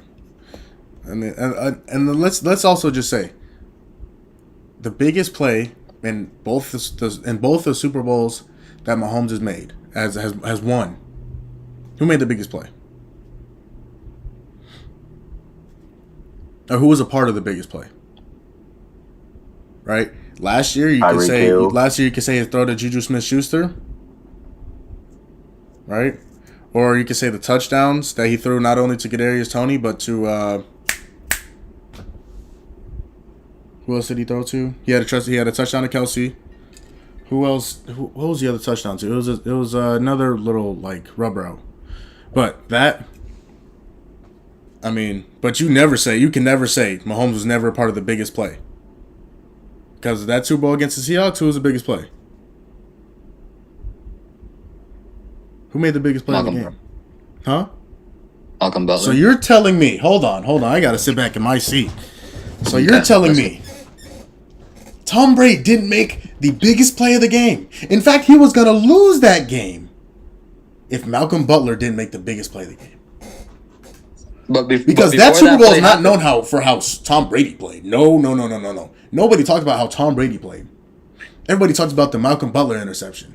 And let's also just say the biggest play in both the Super Bowls that Mahomes has made has won. Who made the biggest play? Or who was a part of the biggest play? Right? Last year you could say his throw to Juju Smith-Schuster. Right? Or you could say the touchdowns that he threw not only to Kadarius Toney but to who else did he throw to? He had a touchdown to Kelsey. Who else? What was the other touchdown to? It was another little like rub route. But that, I mean, but you can never say Mahomes was never a part of the biggest play. Because that Super Bowl against the Seahawks, who was the biggest play? Who made the biggest play in the game? Huh? Malcolm Butler. So you're telling me, hold on, I gotta sit back in my seat. So you're telling me Tom Brady didn't make the biggest play of the game. In fact, he was gonna lose that game if Malcolm Butler didn't make the biggest play of the game. Because that Super Bowl is not known for how Tom Brady played. No. Nobody talked about how Tom Brady played. Everybody talks about the Malcolm Butler interception.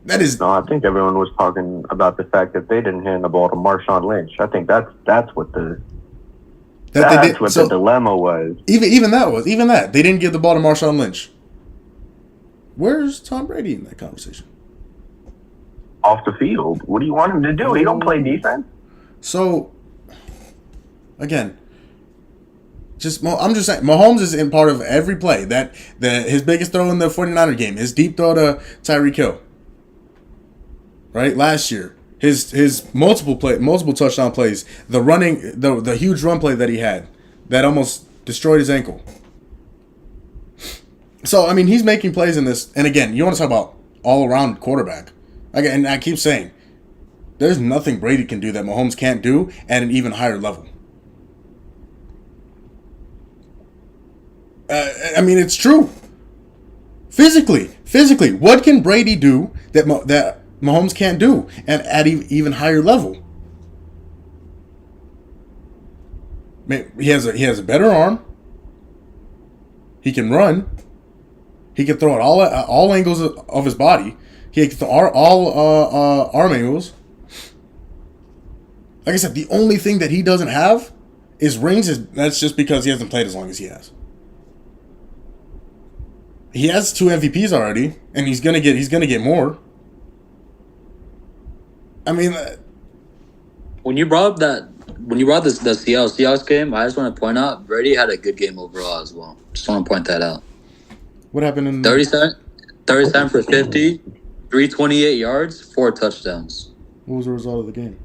That is. No, I think everyone was talking about the fact that they didn't hand the ball to Marshawn Lynch. I think that's what the dilemma was. Even that they didn't give the ball to Marshawn Lynch. Where's Tom Brady in that conversation? off the field. What do you want him to do? He don't play defense. So, again, I'm just saying, Mahomes is in part of every play. His biggest throw in the 49er game, his deep throw to Tyreek Hill. Right? Last year. His multiple touchdown plays, the huge run play that he had that almost destroyed his ankle. So, I mean, he's making plays in this. And again, you want to talk about all-around quarterback. Again, and I keep saying, there's nothing Brady can do that Mahomes can't do at an even higher level. I mean, it's true. Physically, what can Brady do that Mahomes can't do and at even higher level? He has a better arm. He can run. He can throw at all angles of his body. He can throw all arm angles. Like I said, the only thing that he doesn't have is rings. That's just because he hasn't played as long as he has. He has 2 MVPs already, and he's gonna get more. I mean, when you brought the Seahawks game, I just want to point out Brady had a good game overall as well. Just want to point that out. What happened in 37 for 50, 328 yards, 4 touchdowns. What was the result of the game?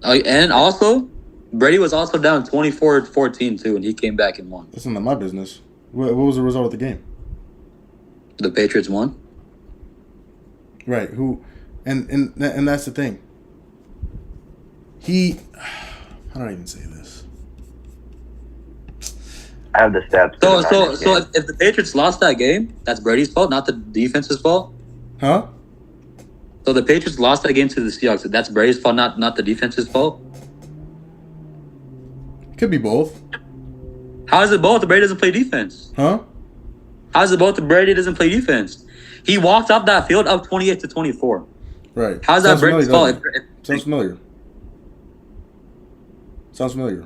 And also, Brady was also down 24-14 too, and he came back and won. That's none of my business. What was the result of the game? The Patriots won. Right. Who? And that's the thing. How do I even say this? I have the stats. So if the Patriots lost that game, that's Brady's fault, not the defense's fault. Huh? So the Patriots lost that game to the Seahawks. That's Brady's fault, not the defense's fault. Could be both. How is it both? The Brady doesn't play defense. Huh? How is it both? The Brady doesn't play defense. He walked up that field up 28-24. Right. How's that Brady's fault? Sounds familiar. Sounds familiar.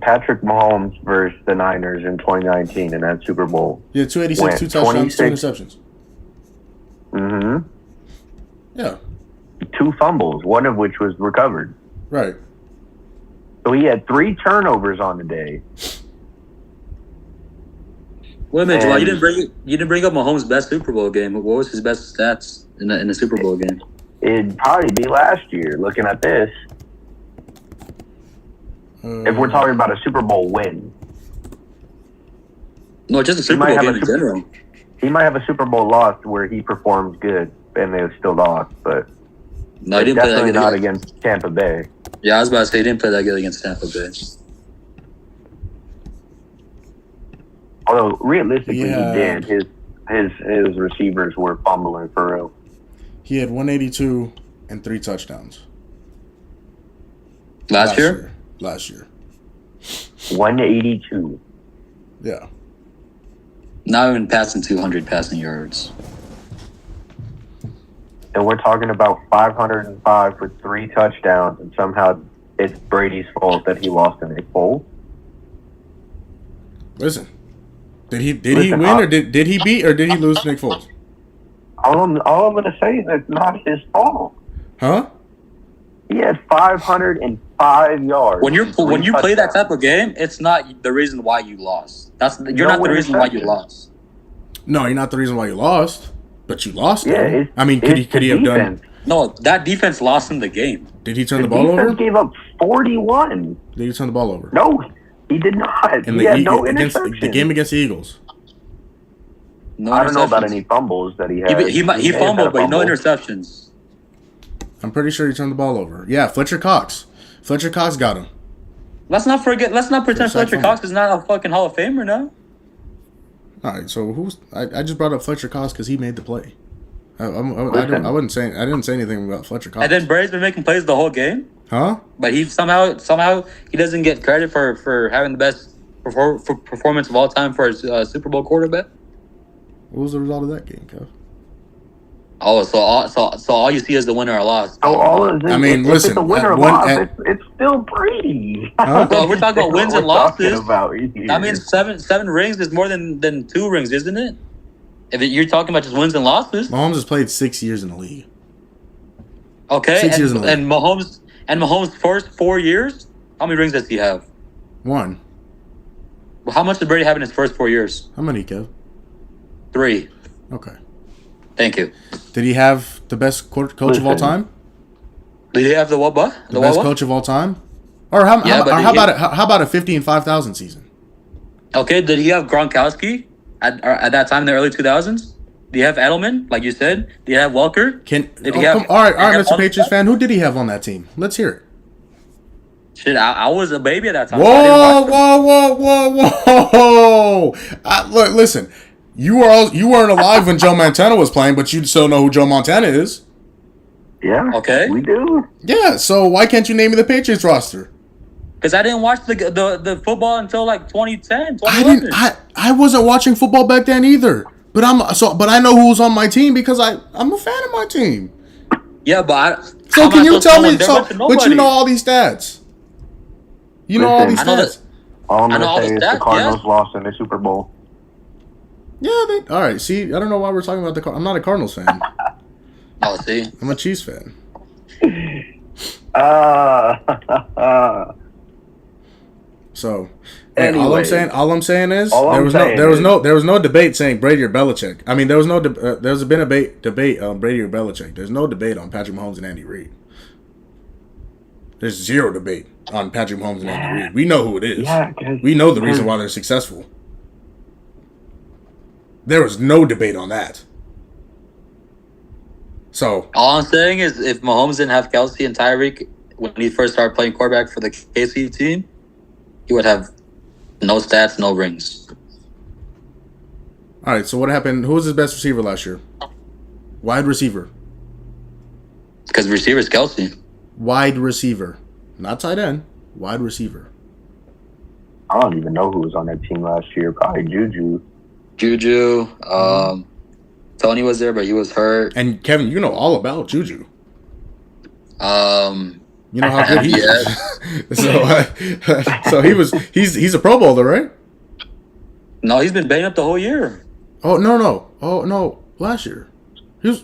Patrick Mahomes versus the Niners in 2019 in that Super Bowl. Yeah, 286, 2 touchdowns, 2 interceptions. Mm-hmm. Yeah. 2 fumbles, one of which was recovered. Right. So he had 3 turnovers on the day. Wait a minute, Joel, you didn't bring up Mahomes' best Super Bowl game. What was his best stats in the Super Bowl game? It'd probably be last year, looking at this. If we're talking about a Super Bowl win. No, just a Super Bowl game in general. He might have a Super Bowl loss where he performs good and they still lost, but no, he didn't play that good. Not against Tampa Bay. Yeah, I was about to say he didn't play that good against Tampa Bay. Although realistically, he did. His receivers were fumbling for real. He had 182 and 3 touchdowns. Last year. 182. Yeah. Not even passing 200 passing yards. And we're talking about 505 for 3 touchdowns, and somehow it's Brady's fault that he lost in a bowl. Listen, did he win or did he beat or did he lose to Nick Foles? All I'm gonna say is it's not his fault. Huh? He had 505 yards. When you play that type of game, it's not the reason why you lost. You're not the reason why you lost. No, you're not the reason why you lost, but you lost. Yeah, I mean, could he have done? No, that defense lost in the game. Did he turn the ball over? Gave up 41. Did he turn the ball over? No, he did not. He had no interceptions. The game against the Eagles. No, I don't know about any fumbles that he had. He fumbled, but no interceptions. I'm pretty sure he turned the ball over. Yeah, Fletcher Cox. Fletcher Cox got him. Let's not pretend Fletcher Cox is not a fucking Hall of Famer now. All right, so I just brought up Fletcher Cox because he made the play. I didn't say anything about Fletcher Cox. And then Brady's been making plays the whole game. Huh? But he somehow he doesn't get credit for having the best performance of all time for his Super Bowl quarterback. What was the result of that game, Kev? Oh, so all you see is the winner or loss. Listen, it's a winner or loss. It's still Brady. Huh? Well, we're talking about wins and losses. That means seven rings is more than 2 rings, isn't it? If you're talking about just wins and losses, Mahomes has played 6 years in the league. Okay, 6 years in the league. And Mahomes' first 4 years, how many rings does he have? 1. Well, how much did Brady have in his first 4 years? How many, Kev? 3. Okay. Thank you. Did he have the best coach of all time? Did he have the what? The best coach of all time? Or how about a 15-5,000 season? Okay, did he have Gronkowski at that time in the early 2000s? Do you have Edelman, like you said? Do you have Welker? All right, Mr. Patriots fan. Who did he have on that team? Let's hear it. Shit, I was a baby at that time. Whoa! Look, listen. You weren't alive when Joe Montana was playing, but you still know who Joe Montana is. Yeah. Okay. We do. Yeah. So why can't you name me the Patriots roster? Because I didn't watch the football until like 2010, 2011. I wasn't watching football back then either. But I know who's on my team because I'm a fan of my team. Yeah, but so can you tell me? But you know all these stats. You know all these stats. All I'm gonna say is the Cardinals lost in the Super Bowl. Yeah, all right. See, I don't know why we're talking about the. I'm not a Cardinals fan. Oh, see, I'm a Chiefs fan. So, hey, all I'm saying is there was no debate saying Brady or Belichick. I mean, there's been a debate on Brady or Belichick. There's no debate on Patrick Mahomes and Andy Reid. There's zero debate on Patrick Mahomes and Andy Reid. We know who it is. Yeah, we know the reason why they're successful. There was no debate on that. So all I'm saying is, if Mahomes didn't have Kelsey and Tyreek when he first started playing quarterback for the KC team, he would have no stats, no rings. All right. So what happened? Who was his best receiver last year? Wide receiver. Because receiver is Kelsey. Wide receiver, not tight end. Wide receiver. I don't even know who was on that team last year. Probably Juju. Tony was there, but he was hurt. And Kevin, you know all about Juju. You know how good he is. So he's a Pro Bowler, right? No, he's been banged up the whole year. Oh no! Last year, he's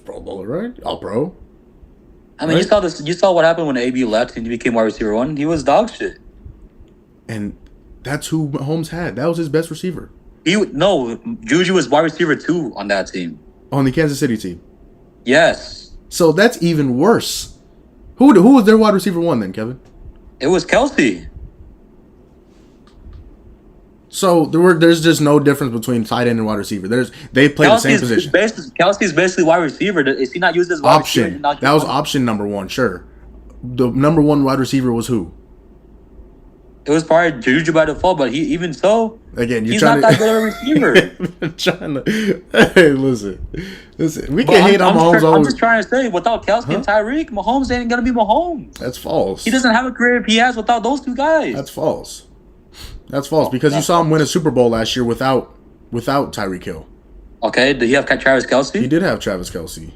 Pro Bowler, right? All Pro. I mean, right? You saw what happened when AB left and he became wide receiver 1. He was dog shit. And that's who Mahomes had. That was his best receiver. Juju was wide receiver 2 on that team. On the Kansas City team. Yes. So that's even worse. Who was their wide receiver 1 then, Kevin? It was Kelsey. So there's just no difference between tight end and wide receiver. They play the same position. Kelsey's basically wide receiver. Is he not used as wide receiver? That was option number 1, sure. The number 1 wide receiver was who? It was probably Juju by default, but even so, again, he's not that good of a receiver. Hey, listen. We can hate on Mahomes. I'm just trying to say, without Kelsey and Tyreek, Mahomes ain't gonna be Mahomes. That's false. He doesn't have a career if he has without those 2 guys. That's false. Because you saw him win a Super Bowl last year without Tyreek Hill. Okay, did he have Travis Kelce? He did have Travis Kelce.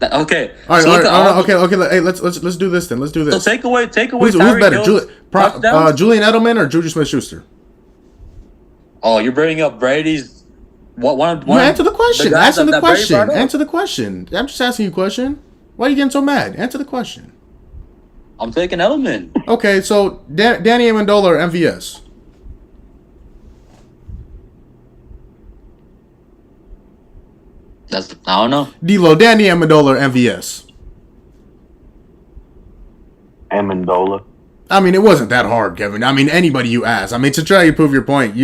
Okay. All right. Okay. Hey, let's do this then. Let's do this. So take away. Who's better, Julian Edelman or Juju Smith-Schuster? Oh, you're bringing up Brady's. Answer the question. Answer the question. I'm just asking you a question. Why are you getting so mad? Answer the question. I'm taking Edelman. Okay, so Danny Amendola or MVS? I don't know. D-Lo, Danny Amendola or MVS? Amendola. I mean, it wasn't that hard, Kevin. I mean, anybody you ask. I mean, to try to prove your point,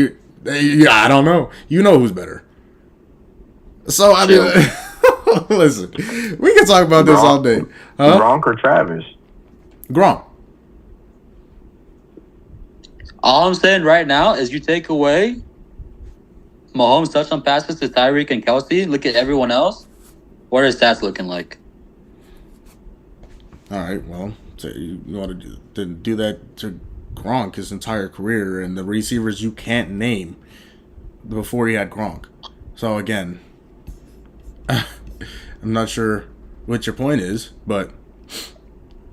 I don't know. You know who's better. So, I mean, listen, we can talk about this all day. Huh? Gronk or Travis? Gronk. All I'm saying right now is you take away Mahomes' touchdown passes to Tyreek and Kelsey. Look at everyone else. What are his stats looking like? All right, well, so you want to do that to Gronk his entire career and the receivers you can't name before he had Gronk. So, again, I'm not sure what your point is, but...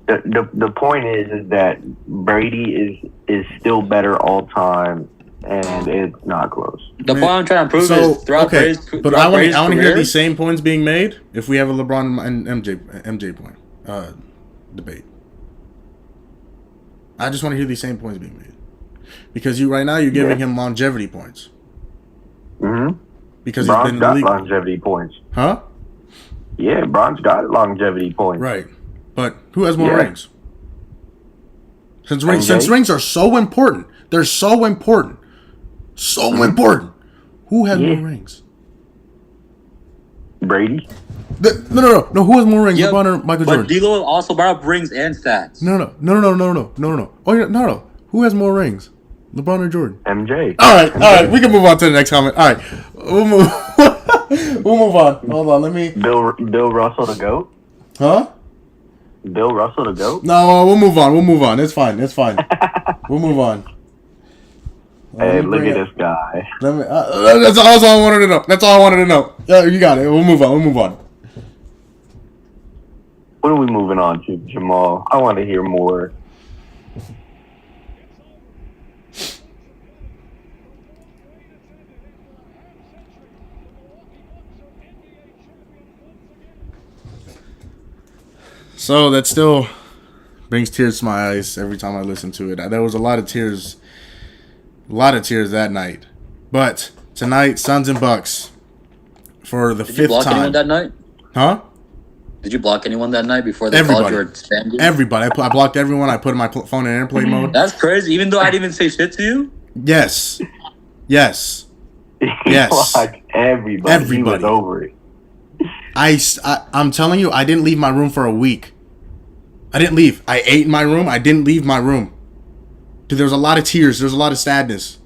The point is that Brady is still better all time and it's not close. The point I'm trying to prove is throughout Brady's but I want to hear these same points being made if we have a LeBron and MJ point debate. I just want to hear these same points being made because you're giving him longevity points. Mm-hmm. Because Bron's he's been got longevity points. Huh? Yeah, Bron's got longevity points. Right, but who has more rings? Since rings are so important, they're so important. So important. Who has more rings? Brady. No. Who has more rings? LeBron or Michael Jordan? But D'Lo also brought up rings and stats. No. Oh yeah, no. Who has more rings? LeBron or Jordan? MJ. All right. We can move on to the next comment. All right, we'll move. We'll move on. Hold on. Let me. Bill Russell the GOAT. Huh? Bill Russell the GOAT. No, we'll move on. It's fine. We'll move on. Hey, look at this guy. That's all I wanted to know. Yeah, you got it. We'll move on. What are we moving on to, Jamal? I want to hear more. So that still brings tears to my eyes every time I listen to it. There was a lot of tears that night. But tonight, Suns and Bucks for the fifth time. Did you block anyone that night? Huh? Did you block anyone that night before they called your spam game? Everybody. I blocked everyone. I put my phone in airplane mode. That's crazy. Even though I didn't even say shit to you? Yes. He blocked everybody. He was over it. I'm telling you, I didn't leave my room for a week. I didn't leave. I ate in my room. I didn't leave my room. Dude, there was a lot of tears. There's a lot of sadness.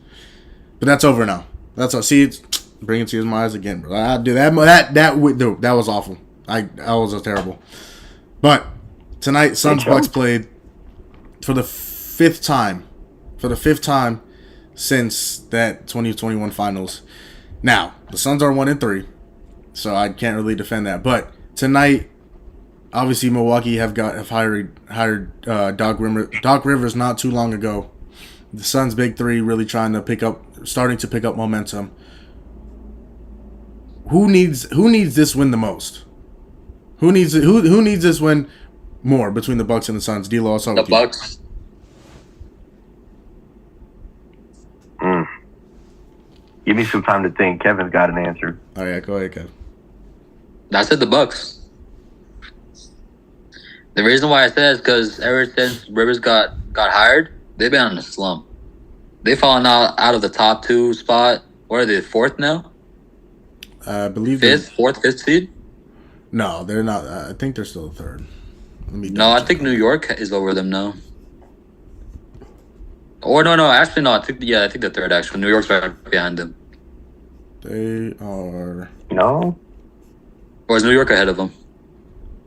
But that's over now. That's all. See, it's bringing tears to my eyes again, bro. That was awful. That was terrible. But tonight, Suns Bucks played for the fifth time. For the fifth time since that 2021 finals. Now, the Suns are 1-3. So I can't really defend that. But tonight, obviously Milwaukee have hired Doc Rivers not too long ago. The Suns' big three really starting to pick up momentum. Who needs this win the most? Who needs this win more between the Bucks and the Suns? D'Lo, the Bucks. Give me some time to think. Kevin's got an answer. Oh yeah, go ahead, Kev. I said the Bucks. The reason why I said it is because ever since Rivers got hired, they've been on a slump. They've fallen out of the top 2 spot. What are they, 4th now? I believe 5th seed? No, they're not. I think they're still 3rd. No, I think New York is over them now. Or no. Actually, no. I think they're 3rd. Actually, New York's right behind them. They are. No. Or is New York ahead of them?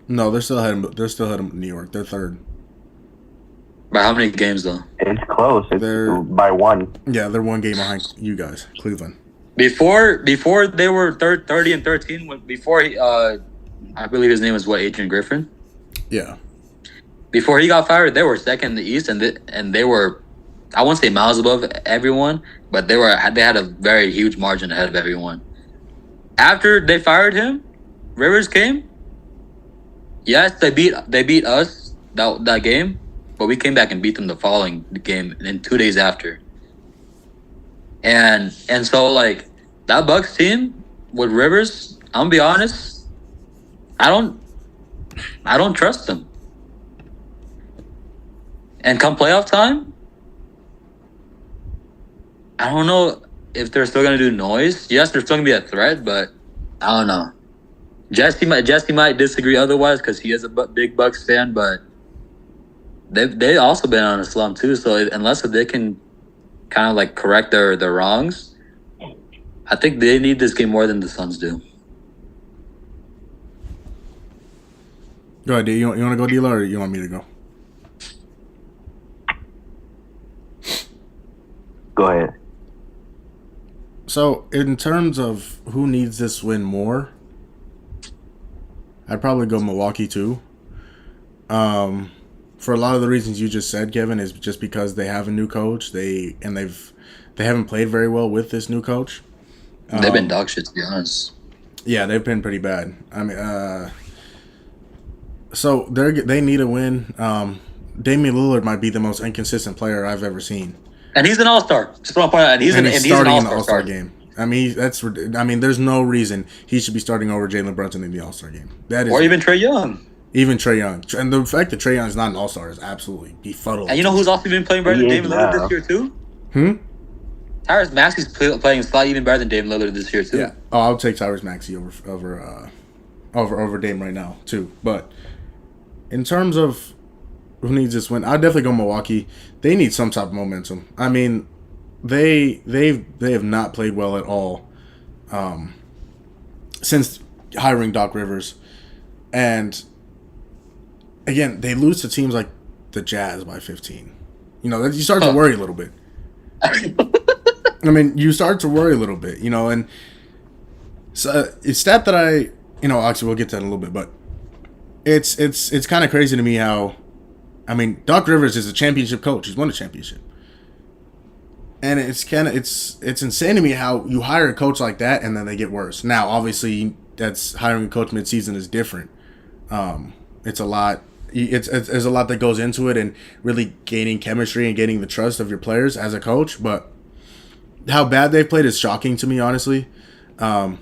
No, they're still ahead of New York. They're 3rd. By how many games though? It's close. They're by 1. Yeah, they're 1 game behind you guys, Cleveland. Before they were 30-13. Before I believe his name was Adrian Griffin. Yeah. Before he got fired, they were 2nd in the East, and they were, I won't say miles above everyone, but they had a very huge margin ahead of everyone. After they fired him, Rivers came. Yes, they beat us that game, but we came back and beat them the following game and 2 days after. And so like that Bucks team with Rivers, I'm gonna be honest, I don't trust them. And come playoff time, I don't know if they're still gonna do noise. Yes, they're still gonna be a threat, but I don't know. Jesse might disagree otherwise because he is a big Bucks fan, but they also been on a slump too. So unless they can kind of like correct their wrongs, I think they need this game more than the Suns do. Go ahead, D. You want to go, D'Lo, or you want me to go? Go ahead. So, in terms of who needs this win more, I'd probably go Milwaukee too. For for a lot of the reasons you just said, Kevin, is just because they have a new coach. They haven't played very well with this new coach. They've been dog shit, to be honest. Yeah, they've been pretty bad. I mean, so they need a win. Damian Lillard might be the most inconsistent player I've ever seen. And he's an all-star. Just want to point out, and he's starting in the all-star game. I mean, there's no reason he should be starting over Jalen Brunson in the all-star game. Or even Trae Young. Even Trae Young. And the fact that Trae Young is not an all-star is absolutely befuddling. And you know who's also been playing better than Damian Lillard this year, too? Tyrese Maxey's playing slightly even better than Damian Lillard this year, too. Yeah. Oh, I'll take Tyrese Maxey over Dame right now, too. But in terms of who needs this win, I'd definitely go Milwaukee. They need some type of momentum. I mean, they have not played well at all since hiring Doc Rivers. And again, they lose to teams like the Jazz by 15. You know, you start to worry a little bit. I mean, you start to worry a little bit, you know, and so it's stat that actually we'll get to that in a little bit, but it's kind of crazy to me how, I mean, Doc Rivers is a championship coach. He's won a championship. And it's insane to me how you hire a coach like that and then they get worse. Now, obviously, that's hiring a coach mid-season is different. It's a lot. There's a lot that goes into it and really gaining chemistry and gaining the trust of your players as a coach. But how bad they've played is shocking to me, honestly. Damian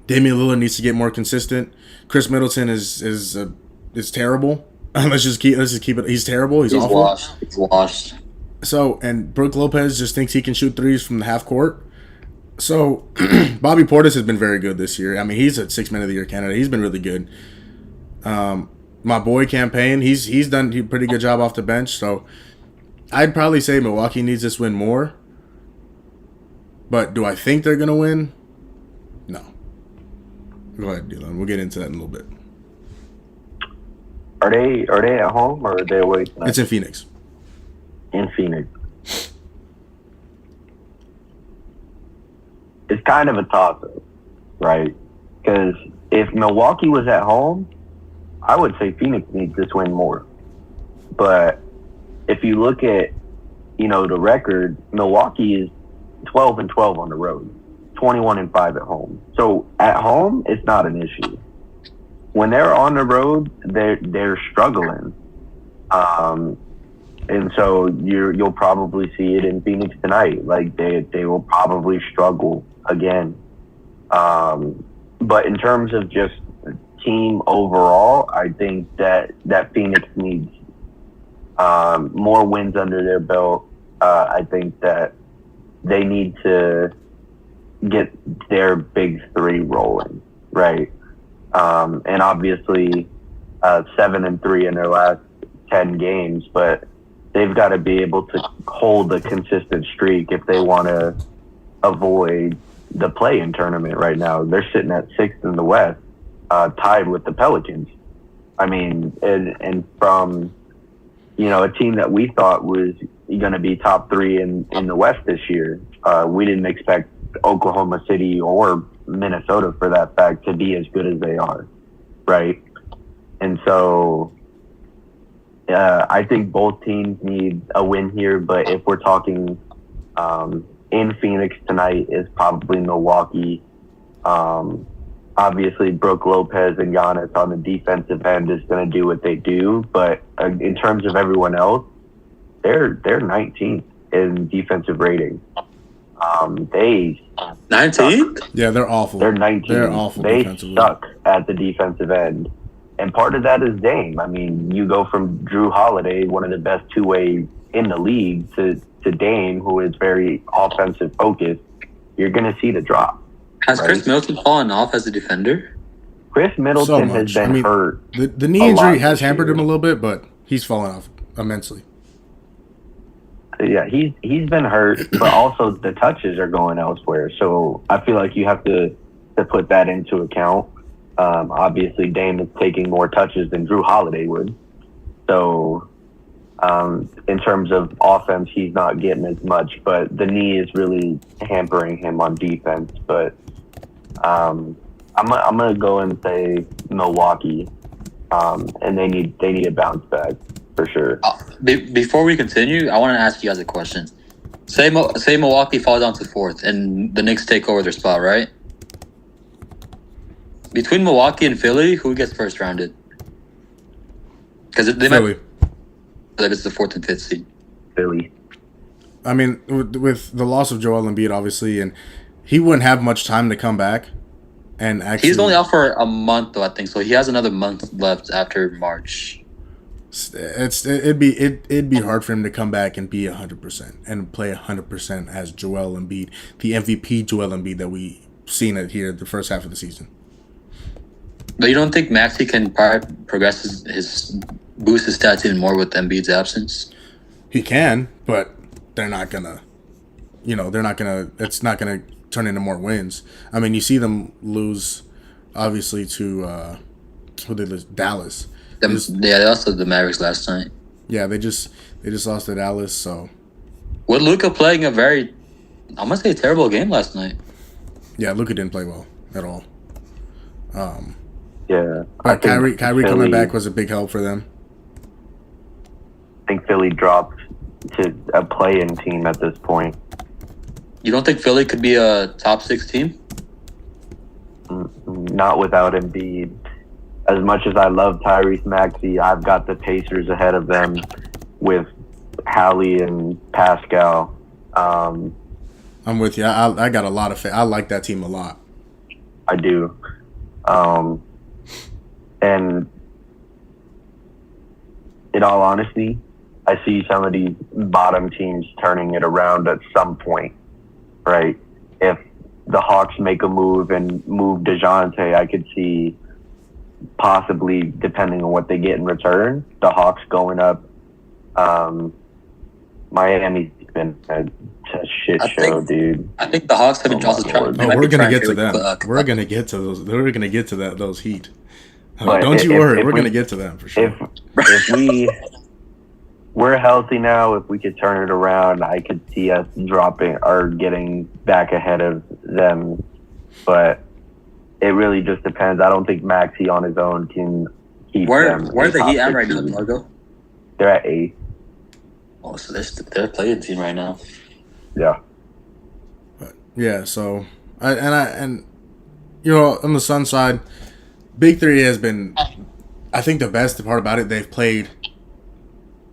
Lillard needs to get more consistent. Chris Middleton is terrible. Let's just keep it. He's terrible. He's awful. He's washed. So, and Brook Lopez just thinks he can shoot threes from the half court. So, Bobby Portis has been very good this year. I mean, he's a 6 Man of the Year candidate. He's been really good. My boy Campaign, he's done a pretty good job off the bench. So, I'd probably say Milwaukee needs this win more. But do I think they're gonna win? No. Go ahead, Dylan. We'll get into that in a little bit. Are they at home or are they away tonight? It's in Phoenix. In Phoenix. It's kind of a toss-up, right? Because if Milwaukee was at home, I would say Phoenix needs this win more. But if you look at, the record, Milwaukee is 12-12 on the road, 21-5 at home. So at home, it's not an issue. When they're on the road, they're struggling. And so you'll probably see it in Phoenix tonight. Like they will probably struggle again. But in terms of just team overall, I think that Phoenix needs more wins under their belt. I think that they need to get their big three rolling, right? And obviously 7-3 in their last 10 games, but they've got to be able to hold a consistent streak if they want to avoid the play-in tournament right now. They're sitting at 6th in the West, tied with the Pelicans. I mean, and from, a team that we thought was going to be top 3 in the West this year, we didn't expect Oklahoma City or Minnesota, for that fact, to be as good as they are, right? And so I think both teams need a win here, but if we're talking in Phoenix tonight, is probably Milwaukee. Obviously, Brook Lopez and Giannis on the defensive end is going to do what they do, but in terms of everyone else, they're 19th in defensive rating. They 19th? Yeah, they're awful. They're 19th. They're awful. They suck at the defensive end. And part of that is Dame. I mean, you go from Drew Holiday, one of the best two-way in the league, to Dame, who is very offensive focused. You're going to see the drop. Has Chris Middleton fallen off as a defender? Chris Middleton has been hurt. The knee injury has hampered him a little bit, but he's fallen off immensely. Yeah, he's been hurt, but also the touches are going elsewhere. So I feel like you have to put that into account. Obviously, Dame is taking more touches than Drew Holiday would. So in terms of offense, he's not getting as much, but the knee is really hampering him on defense. But I'm gonna go and say Milwaukee, and they need a bounce back. for sure. Before we continue, I want to ask you guys a question. Say Milwaukee falls down to 4th, and the Knicks take over their spot, right? Between Milwaukee and Philly, who gets first rounded? Because they Philly. That it's the 4th and 5th seed. Philly. I mean, with the loss of Joel Embiid, obviously, and he wouldn't have much time to come back. And actually, he's only out for a month, though, I think. So he has another month left after March. It'd be hard for him to come back and be 100% and play 100% as Joel Embiid, the MVP Joel Embiid that we seen it here the first half of the season. But you don't think Maxey can progress his boost his stats even more with Embiid's absence? He can, but they're not gonna. It's not gonna turn into more wins. I mean, you see them lose, obviously, to who they lose? Dallas. They lost to the Mavericks last night. Yeah, they just lost to Dallas. So with Luka playing a very, I must say, a terrible game last night. Yeah, Luka didn't play well at all. Yeah, but Kyrie coming back was a big help for them. I think Philly dropped to a play-in team at this point. You don't think Philly could be a top 6 team? Not without Embiid. As much as I love Tyrese Maxey, I've got the Pacers ahead of them with Hallie and Pascal. I'm with you. I got a lot of faith. I like that team a lot. I do. And in all honesty, I see some of these bottom teams turning it around at some point, right? If the Hawks make a move and move DeJounte, I could see possibly, depending on what they get in return, the Hawks going up. Miami's been a shit show, dude. I think the Hawks have been also trying. We're gonna get to them. We're gonna get to those. We're gonna get to those Heat. Don't you worry. We're gonna get to them for sure. If we're healthy now, if we could turn it around, I could see us dropping or getting back ahead of them. But it really just depends. I don't think Maxey on his own can keep them. Where are the Heat at right now, Margo? They're at 8. Oh, so they're a playing team right now. Yeah. But yeah. So on the Sun side, Big Three has been, I think, the best part about it. They've played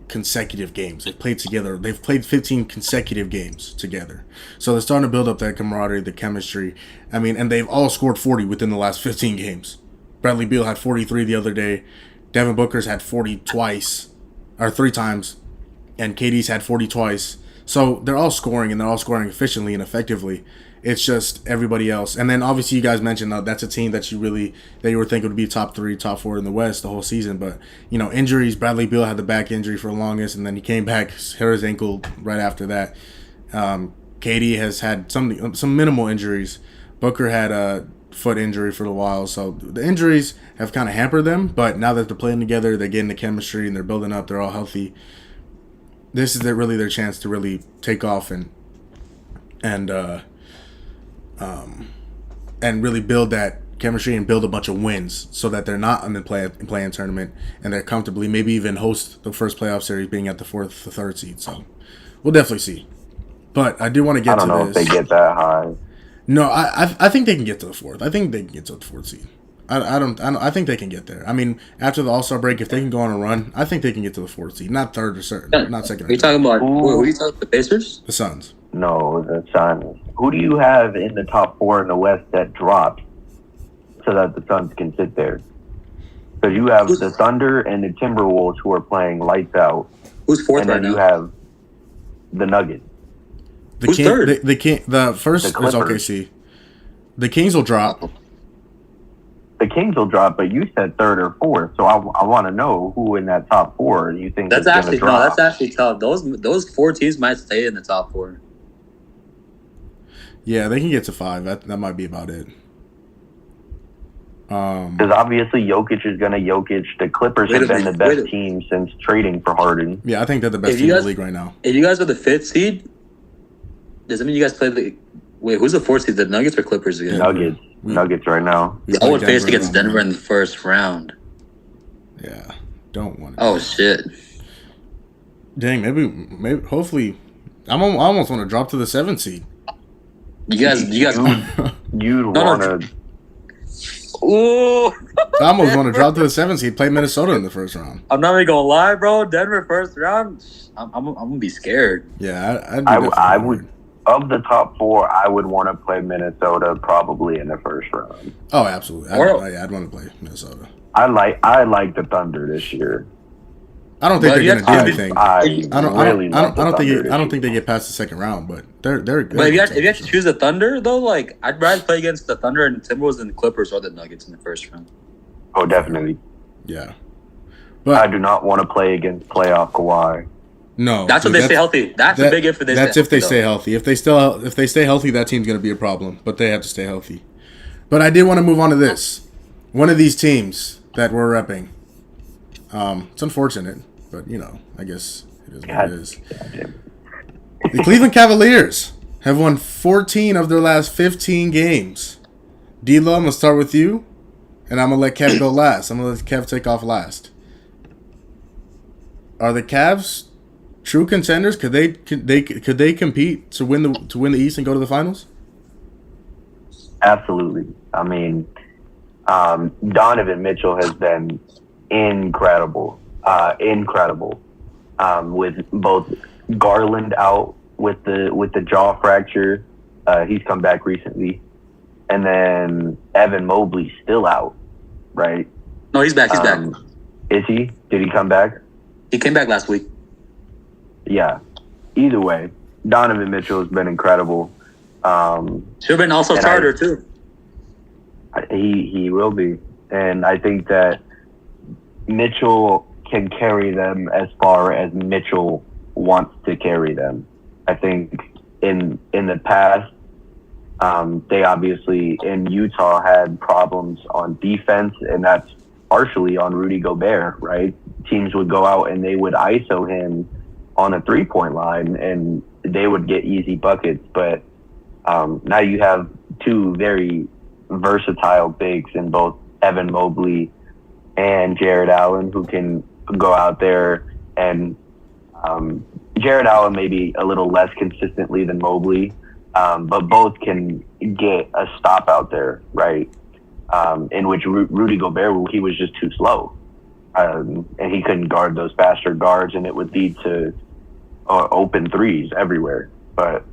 consecutive games. They've played together. They've played 15 consecutive games together. So they're starting to build up that camaraderie, the chemistry. I mean, and they've all scored 40 within the last 15 games. Bradley Beal had 43 the other day. Devin Booker's had 40 3 times. And KD's had 40 twice. So they're all scoring, and they're all scoring efficiently and effectively. It's just everybody else. And then obviously you guys mentioned that's a team that you were thinking would be top 3, top 4 in the West the whole season. But, injuries, Bradley Beal had the back injury for the longest, and then he came back, hurt his ankle right after that. KD has had some minimal injuries. Booker had a foot injury for a while. So the injuries have kind of hampered them. But now that they're playing together, they're getting the chemistry, and they're building up, they're all healthy. This is really their chance to really take off and really build that chemistry and build a bunch of wins so that they're not in the play-in tournament and they're comfortably maybe even host the first playoff series being at the 3rd seed. So we'll definitely see. But I do want to get to this. I don't know if they get that high. No, I think they can get to the 4th. I think they can get to the 4th seed. I think they can get there. I mean, after the All-Star break, if they can go on a run, I think they can get to the 4th seed. Not 3rd or certain, not 2nd. Are you talking about? Who are you talking about? The Pacers? The Suns. No, the Suns. Who do you have in the top 4 in the West that dropped so that the Suns can sit there? Because you have the Thunder and the Timberwolves who are playing lights out. Who's 4th right now? And then you have the Nuggets. Who's 3rd? The first is OKC. The Kings will drop. The Kings will drop, but you said 3rd or 4th, so I want to know who in that top 4 you think is going to drop. No, that's actually tough. Those 4 teams might stay in the top 4. Yeah, they can get to 5. That might be about it. Because obviously Jokic is going to Jokic. The Clippers have been the best team since trading for Harden. Yeah, I think they're the best team in the league right now. If you guys are the 5th seed, does that mean you guys play the... Wait, who's the 4th seed? The Nuggets or Clippers again? Nuggets right now. I would face against Denver in the first round. Yeah, don't want to. Oh, shit. Dang, maybe, hopefully, I almost want to drop to the 7th seed. You guys. You'd want to. Ooh. I almost want to drop to the 7th seed. Play Minnesota in the first round. I'm not even gonna lie, bro. Denver first round. I'm gonna be scared. Yeah, I would. Of the top 4, I would want to play Minnesota probably in the first round. Oh, absolutely. I'd want to play Minnesota. I like the Thunder this year. I don't think they're going to do anything. I don't think they get past the second round, but they're good. But if you have to choose the Thunder, though, like I'd rather play against the Thunder and Timberwolves than the Clippers or the Nuggets in the first round. Oh, definitely. Yeah, but I do not want to play against playoff Kawhi. No, that's if they stay healthy. That's a big if they. That's if they stay healthy. If they stay healthy, that team's going to be a problem. But they have to stay healthy. But I did want to move on to this. One of these teams that we're repping. It's unfortunate, but I guess it is what it is. The Cleveland Cavaliers have won 14 of their last 15 games. D-Lo, I'm gonna start with you, and I'm gonna let Kev go last. I'm gonna let Kev take off last. Are the Cavs true contenders? Could they compete to win the East and go to the finals? Absolutely. I mean, Donovan Mitchell has been incredible, with both Garland out with the jaw fracture. He's come back recently, and then Evan Mobley's still out, right? No, he's back. He's back. Is he? Did he come back? He came back last week. Yeah. Either way, Donovan Mitchell has been incredible. Should have been also starter too. He will be, and I think that Mitchell can carry them as far as Mitchell wants to carry them. I think in the past, they obviously in Utah had problems on defense, and that's partially on Rudy Gobert, right? Teams would go out and they would ISO him on a 3-point line, and they would get easy buckets. But now you have two very versatile bigs in both Evan Mobley and Jared Allen, who can go out there and Jared Allen maybe a little less consistently than Mobley, but both can get a stop out there, right? In which Rudy Gobert, he was just too slow, and he couldn't guard those faster guards, and it would lead to open threes everywhere. But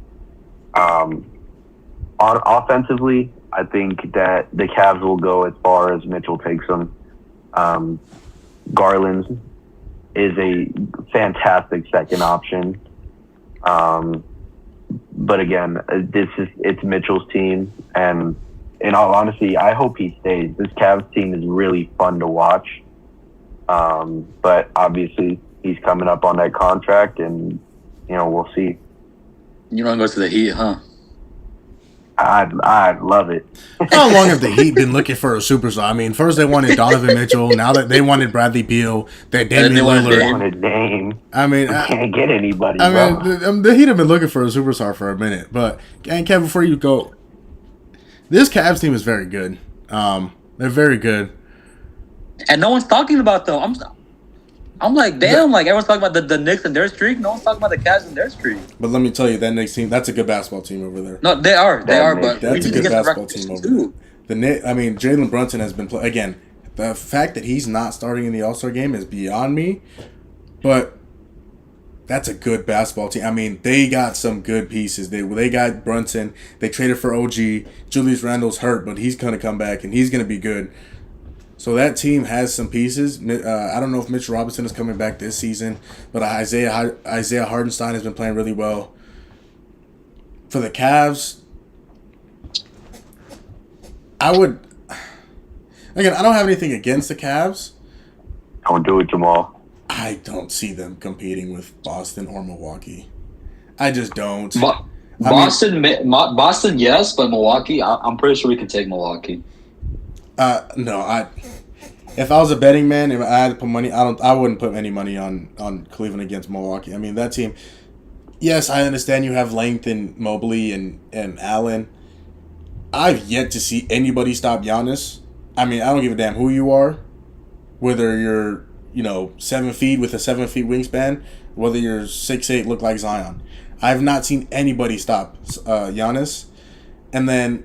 offensively, I think that the Cavs will go as far as Mitchell takes them. Garland is a fantastic second option. But again, it's Mitchell's team, and in all honesty, I hope he stays. This Cavs team is really fun to watch. But obviously he's coming up on that contract, and we'll see. You want to go to the Heat, huh? I'd love it. How long have the Heat been looking for a superstar? I mean, first they wanted Donovan Mitchell. Now that they wanted Bradley Beal, they Damian Lillard. Dame. I mean, I can't get anybody. The Heat have been looking for a superstar for a minute. But Kevin, before you go, this Cavs team is very good. They're very good, and no one's talking about them. I'm like, damn, like everyone's talking about the Knicks and their streak. No one's talking about the Cavs and their streak. But let me tell you, that Knicks team, that's a good basketball team over there. No, they are, but that's a good basketball team over there. Jalen Brunson has been again. The fact that he's not starting in the All-Star game is beyond me. But that's a good basketball team. I mean, they got some good pieces. They got Brunson. They traded for OG. Julius Randle's hurt, but he's going to come back and he's going to be good. So that team has some pieces. I don't know if Mitch Robinson is coming back this season, but Isaiah Hardenstein has been playing really well. For the Cavs, I don't have anything against the Cavs. Don't do it, Jamal. I don't see them competing with Boston or Milwaukee. I just don't. Boston, yes, but Milwaukee, I'm pretty sure we can take Milwaukee. No, if I was a betting man, if I had to put money, I wouldn't put any money on Cleveland against Milwaukee. I mean, that team, yes, I understand you have length in Mobley and Allen. I've yet to see anybody stop Giannis. I mean, I don't give a damn who you are, whether you're 7 feet with a 7 feet wingspan, whether you're 6'8", look like Zion. I have not seen anybody stop Giannis. And then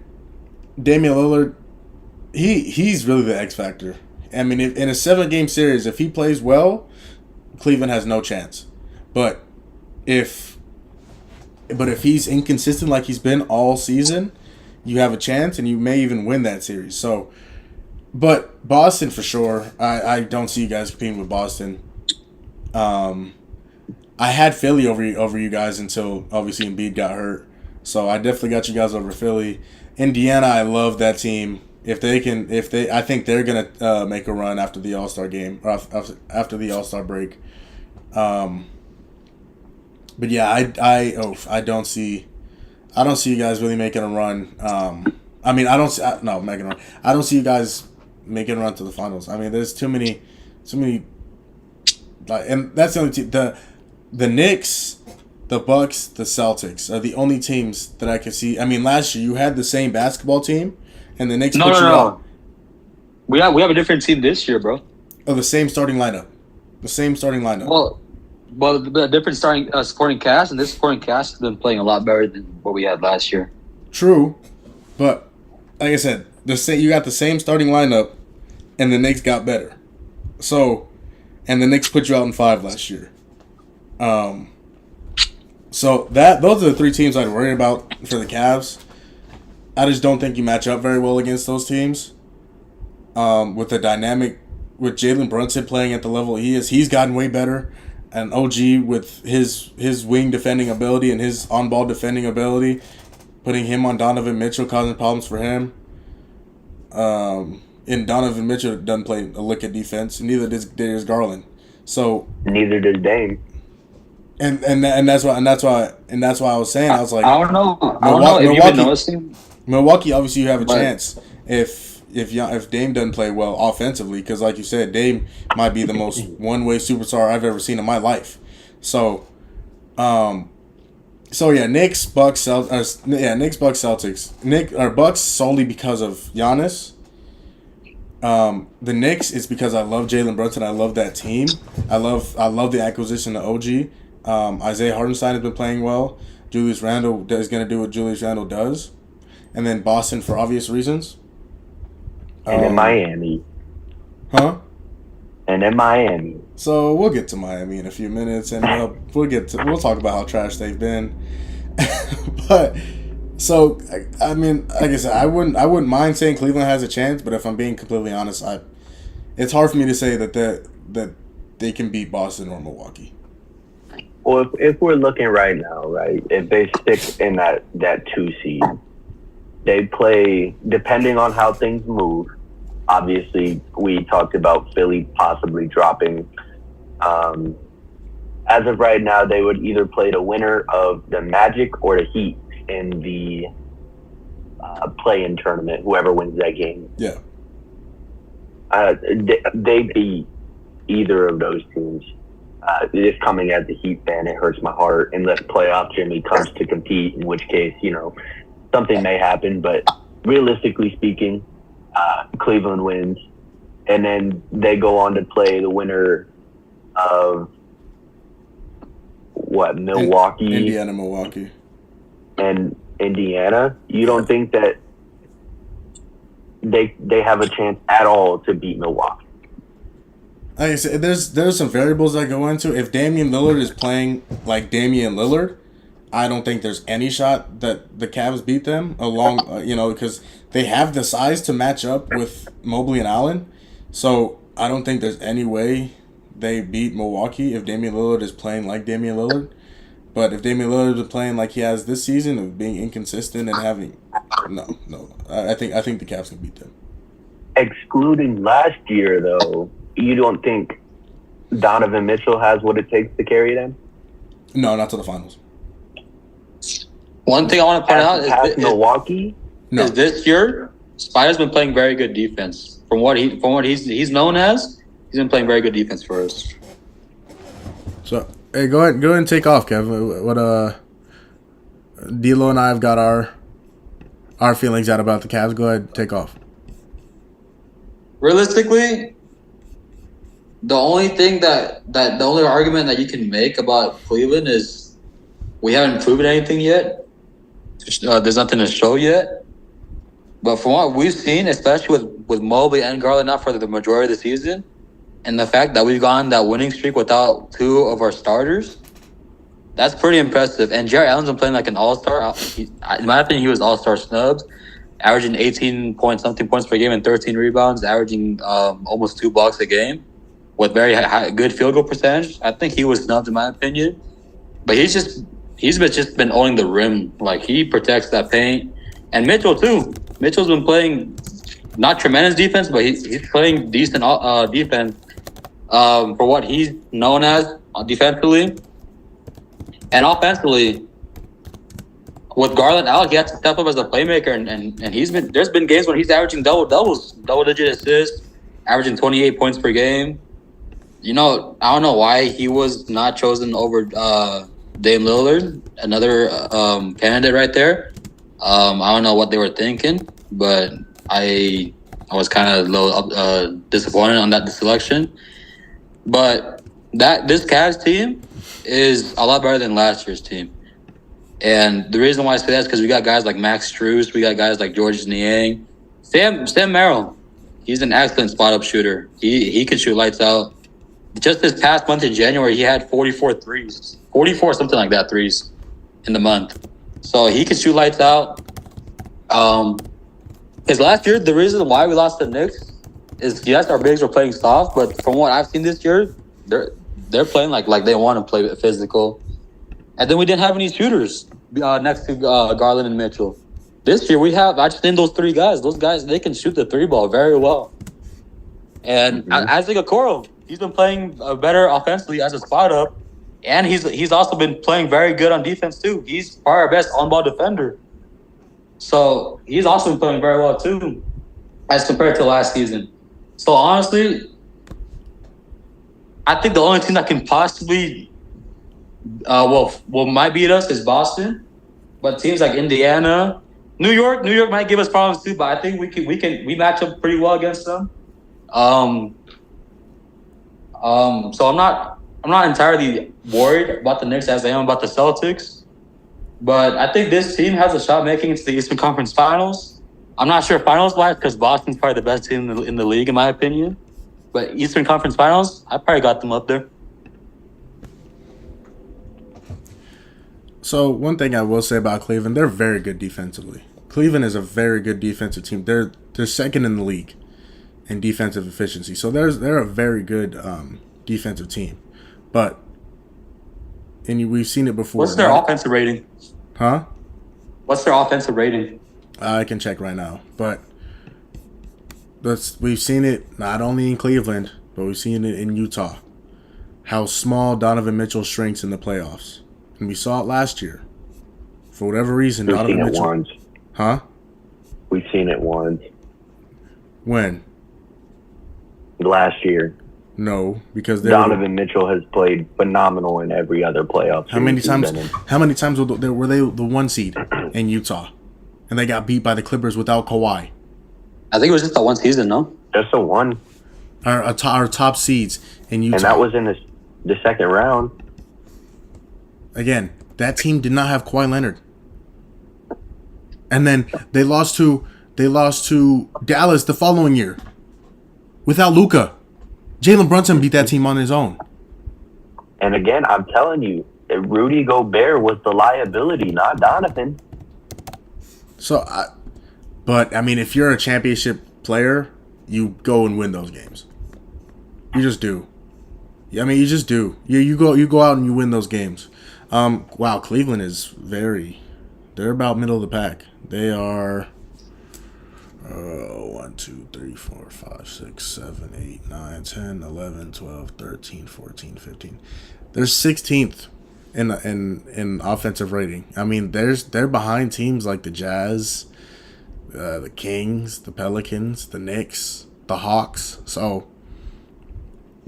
Damian Lillard, he's really the X factor. I mean, in a 7-game series, if he plays well, Cleveland has no chance. But if he's inconsistent like he's been all season, you have a chance, and you may even win that series. So, but Boston for sure. I don't see you guys competing with Boston. I had Philly over you guys until obviously Embiid got hurt. So I definitely got you guys over Philly. Indiana, I love that team. I think they're gonna make a run after the All-Star game or after the All-Star break. But yeah, I don't see you guys really making a run. Making a run. I don't see you guys making a run to the finals. I mean, there's too many, and that's the only team. The Knicks, the Bucks, the Celtics are the only teams that I can see. I mean, last year you had the same basketball team, and the Knicks. No. We have a different team this year, bro. Oh, the same starting lineup. Well, the different supporting cast, and this supporting cast has been playing a lot better than what we had last year. True, but like I said, you got the same starting lineup, and the Knicks got better. So, and the Knicks put you out in 5 last year. So those are the 3 teams I'd worry about for the Cavs. I just don't think you match up very well against those teams. With the dynamic, with Jalen Brunson playing at the level he is, he's gotten way better. And OG with his wing defending ability and his on-ball defending ability, putting him on Donovan Mitchell, causing problems for him. And Donovan Mitchell doesn't play a lick of defense, and neither does Darius Garland. So neither does Dame. And that's why I was saying, I was like, I don't know if you've been noticing. Milwaukee, obviously you have a chance if Dame doesn't play well offensively, because like you said, Dame might be the most one-way superstar I've ever seen in my life. So Knicks, Bucks, Celtics. Bucks solely because of Giannis. The Knicks is because I love Jalen Brunson. I love that team. I love the acquisition of OG. Isaiah Hartenstein has been playing well. Julius Randle is going to do what Julius Randle does. And then Boston for obvious reasons. And then Miami. Huh? And then Miami. So we'll get to Miami in a few minutes, and we'll talk about how trash they've been. But so I mean, like I said, I wouldn't mind saying Cleveland has a chance, but if I'm being completely honest, it's hard for me to say that they can beat Boston or Milwaukee. Well, if we're looking right now, right, if they stick in that 2 seed, they play, depending on how things move. Obviously, we talked about Philly possibly dropping. As of right now, they would either play the winner of the Magic or the Heat in the play-in tournament, whoever wins that game. Yeah. They beat either of those teams. Just coming as a Heat fan, it hurts my heart unless playoff Jimmy comes to compete, in which case, something may happen. But realistically speaking, Cleveland wins. And then they go on to play the winner of Milwaukee? Indiana, Milwaukee. And Indiana. You don't think that they have a chance at all to beat Milwaukee? Like I said, there's some variables that go into. If Damian Lillard is playing like Damian Lillard, I don't think there's any shot that the Cavs beat them because they have the size to match up with Mobley and Allen. So I don't think there's any way they beat Milwaukee if Damian Lillard is playing like Damian Lillard. But if Damian Lillard is playing like he has this season, of being inconsistent and having I think the Cavs can beat them. Excluding last year, though, you don't think Donovan Mitchell has what it takes to carry them? No, not to the finals. One thing I want to point out is Milwaukee. Is this year Spider's been playing very good defense. From what he's known as, he's been playing very good defense for us. So hey, go ahead and take off, Kev. What D'Lo and I have got our feelings out about the Cavs. Go ahead, take off. Realistically, The only thing the only argument that you can make about Cleveland is we haven't proven anything yet. There's nothing to show yet. But from what we've seen, especially with Mobley and Garland out for the majority of the season, and the fact that we've gone that winning streak without two of our starters, that's pretty impressive. And Jared Allen's been playing like an all-star. In my opinion, he was all-star snubs, averaging 18 point something points per game and 13 rebounds, averaging almost 2 blocks a game with very good field goal percentage. I think he was snubbed in my opinion. But he's been owning the rim. Like, he protects that paint. And Mitchell too. Mitchell's been playing not tremendous defense, but he's playing decent defense for what he's known as defensively. And offensively, with Garland out, he has to step up as a playmaker, and there's been games when he's averaging double-digit assists, averaging 28 points per game. I don't know why he was not chosen over Dame Lillard, another candidate right there. I don't know what they were thinking, but I was kind of a little disappointed on that selection. But this Cavs team is a lot better than last year's team. And the reason why I say that is because we got guys like Max Strus, we got guys like Georges Niang. Sam Merrill, he's an excellent spot-up shooter. He can shoot lights out. Just this past month in January, he had 44 threes. 44, something like that, threes in the month. So he can shoot lights out. Because last year, the reason why we lost the Knicks is, yes, our bigs were playing soft, but from what I've seen this year, they're playing like they want to play physical. And then we didn't have any shooters next to Garland and Mitchell. This year I just named those three guys. Those guys, they can shoot the three ball very well. And Isaac Okoro, he's been playing better offensively as a spot up, and he's also been playing very good on defense too. He's probably our best on ball defender. So he's also been playing very well too, as compared to last season. So honestly, I think the only team that can possibly might beat us is Boston, but teams like Indiana, New York might give us problems too. But I think we match up pretty well against them. So I'm not entirely worried about the Knicks as I am about the Celtics, but I think this team has a shot making it to the Eastern Conference Finals. I'm not sure finals-wise because Boston's probably the best team in the league in my opinion, but Eastern Conference Finals, I probably got them up there. So one thing I will say about Cleveland, they're very good defensively. Cleveland is a very good defensive team. They're second in the league in defensive efficiency. So they're a very good defensive team. But we've seen it before. What's their offensive rating? Huh? What's their offensive rating? I can check right now. But we've seen it not only in Cleveland, but we've seen it in Utah. How small Donovan Mitchell shrinks in the playoffs. And we saw it last year. For whatever reason, Donovan Mitchell. Once. Huh? We've seen it once. When? Last year. No, because Donovan Mitchell has played phenomenal in every other playoff. How many times were they the one seed in Utah, and they got beat by the Clippers without Kawhi? I think it was just the one season, no? Just the one. Our top seeds in Utah, and that was in the second round. Again, that team did not have Kawhi Leonard, and then they lost to Dallas the following year without Luka. Jalen Brunson beat that team on his own. And again, I'm telling you, Rudy Gobert was the liability, not Donovan. So, if you're a championship player, you go and win those games. You just do. You just do. You go out and you win those games. Wow, Cleveland is they're about middle of the pack. They are 1, 2, 3, 4, 5, 6, 7, 8, 9, 10, 11, 12, 13, 14, 15. They're 16th in offensive rating. They're behind teams like the Jazz, the Kings, the Pelicans, the Knicks, the Hawks. So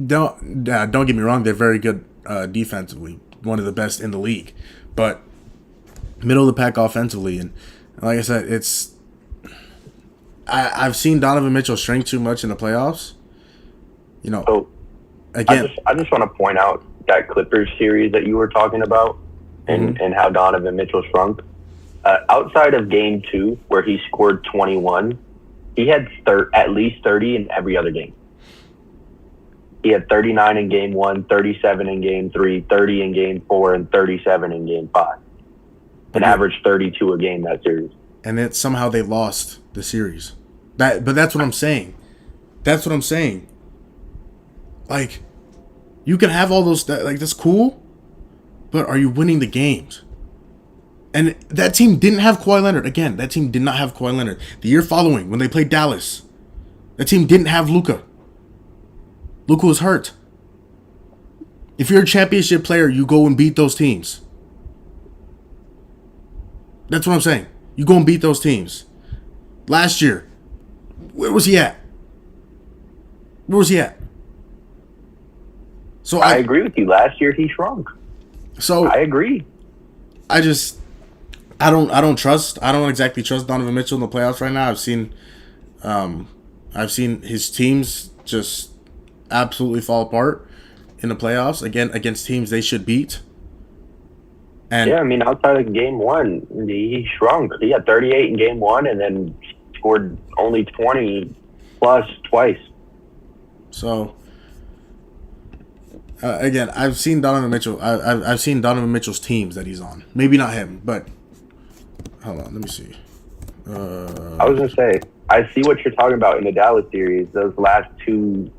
don't get me wrong, they're very good defensively, one of the best in the league, but middle of the pack offensively. And like I said, I've seen Donovan Mitchell shrink too much in the playoffs. So again, I just want to point out that Clippers series that you were talking about, and how Donovan Mitchell shrunk. Outside of Game 2, where he scored 21, he had at least 30 in every other game. He had 39 in Game 1, 37 in Game 3, 30 in Game 4, and 37 in Game 5. An average 32 a game that series. And then somehow they lost the series. But that's what I'm saying. That's what I'm saying. Like, you can have all those, that's cool, but are you winning the games? And that team didn't have Kawhi Leonard. Again, that team did not have Kawhi Leonard. The year following, when they played Dallas, that team didn't have Luka. Luka was hurt. If you're a championship player, you go and beat those teams. That's what I'm saying. You go and beat those teams. Last year, where was he at? Where was he at? So I agree with you. Last year he shrunk. So I agree. I don't exactly trust Donovan Mitchell in the playoffs right now. I've seen his teams just absolutely fall apart in the playoffs, again, against teams they should beat. And yeah, I mean, outside of Game 1, he shrunk. He had 38 in Game 1 and then scored only 20 plus twice. So, again, I've seen Donovan Mitchell. I've seen Donovan Mitchell's teams that he's on. Maybe not him, but hold on, let me see. I was gonna say, I see what you're talking about in the Dallas series. Those last 2,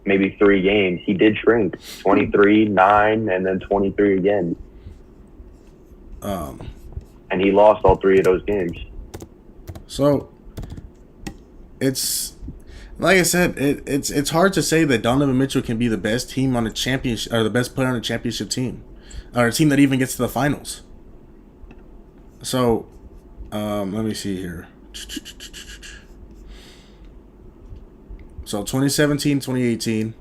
maybe 3 games, he did shrink. 23, 9, and then 23 again. And he lost all 3 of those games. So, it's like I said, it's hard to say that Donovan Mitchell can be the best team on a championship, or the best player on a championship team, or a team that even gets to the finals. So, let me see here. So 2017, 2018,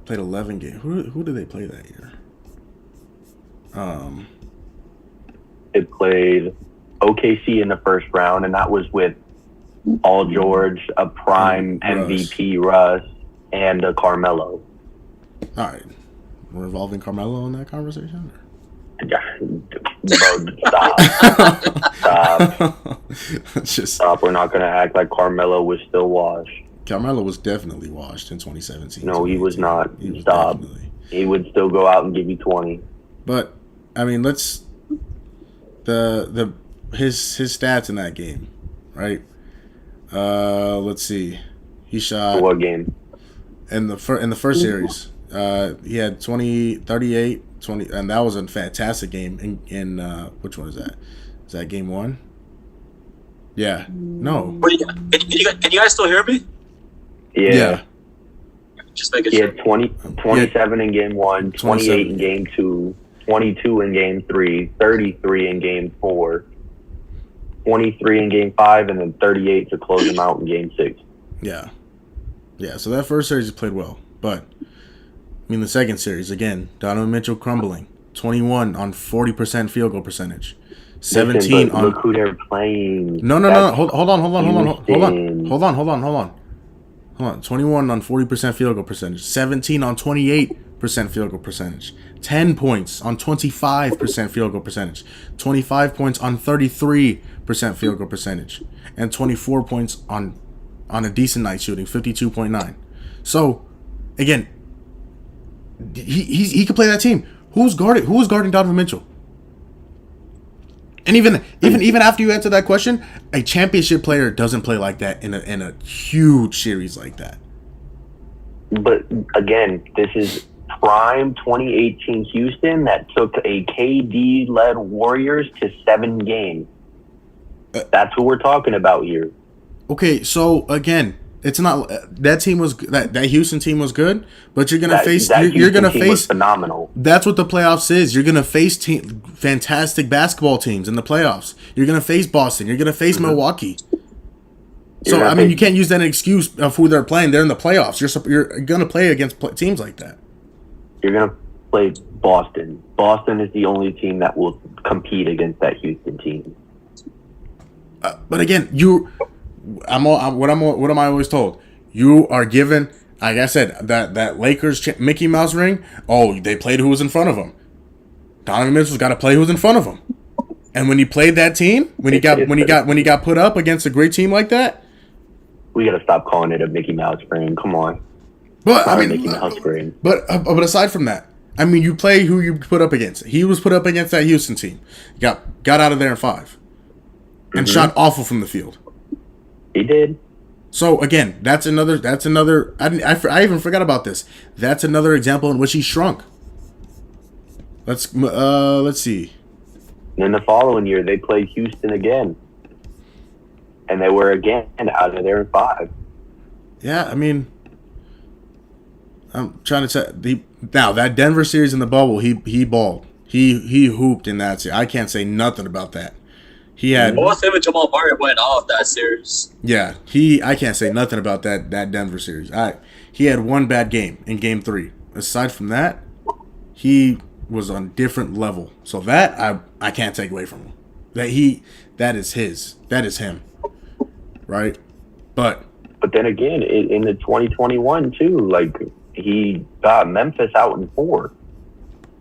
played 11 games. Who did they play that year? It played OKC in the first round, and that was with Paul George, a prime MVP Russ, and a Carmelo. All right. We're involving Carmelo in that conversation? Bro, stop. We're not going to act like Carmelo was still washed. Carmelo was definitely washed in 2017. No, he was not. Stop. He would still go out and give you 20. But, I mean, let's... His stats in that game, right? Let's see. He shot... What game? In the first series, he had 20, 38, 20, and that was a fantastic game. In which one is that? Is that game 1? Yeah. No. Can you guys still hear me? Yeah. Just making sure. He had 27 in game 1, 28 in game 2, 22 in game 3, 33 in game 4, 23 in game 5, and then 38 to close him out in game 6. Yeah. Yeah, so that first series he played well. But, I mean, the second series, again, Donovan Mitchell crumbling. 21 on 40% field goal percentage. 17 on... Look who they're playing. No. Hold on. 21 on 40% field goal percentage. 17 on 28% field goal percentage. 10 points on 25% field goal percentage. 25 points on 33% field goal percentage. And 24 points on a decent night shooting, 52.9. So, again, he could play that team. Who was guarding Donovan Mitchell? And even after you answer that question, a championship player doesn't play like that in a huge series like that. But again, this is prime 2018 Houston that took a KD-led Warriors to 7 games. That's what we're talking about here. Okay, so again, it's not that team was that Houston team was good, but you're gonna face phenomenal. That's what the playoffs is. You're gonna face fantastic basketball teams in the playoffs. You're gonna face Boston. You're gonna face Milwaukee. So I mean, you can't use that excuse of who they're playing. They're in the playoffs. You're gonna play against teams like that. You're gonna play Boston. Boston is the only team that will compete against that Houston team. But again, what am I always told? You are given Like I said, that Lakers Mickey Mouse ring. Oh, they played who was in front of them. Donovan Mitchell's got to play who was in front of him. And when he played that team, when he got put up against a great team like that, we got to stop calling it a Mickey Mouse ring. Come on. But I mean, Mickey Mouse ring. But aside from that, I mean, you play who you put up against. He was put up against that Houston team. Got out of there in 5, and shot awful from the field. He did. So again, that's another. I even forgot about this. That's another example in which he shrunk. Let's see. And then the following year, they played Houston again, and they were again out of there in 5. Yeah, I mean, I'm trying to say now that Denver series in the bubble, he balled. He hooped in that series. I can't say nothing about that. He had. Both him and Jamal Murray went off that series. Yeah, I can't say nothing about that Denver series. He had one bad game in Game 3. Aside from that, he was on a different level. So that I can't take away from him. That is him, right? But then again, in the 2021 too, like he got Memphis out in 4.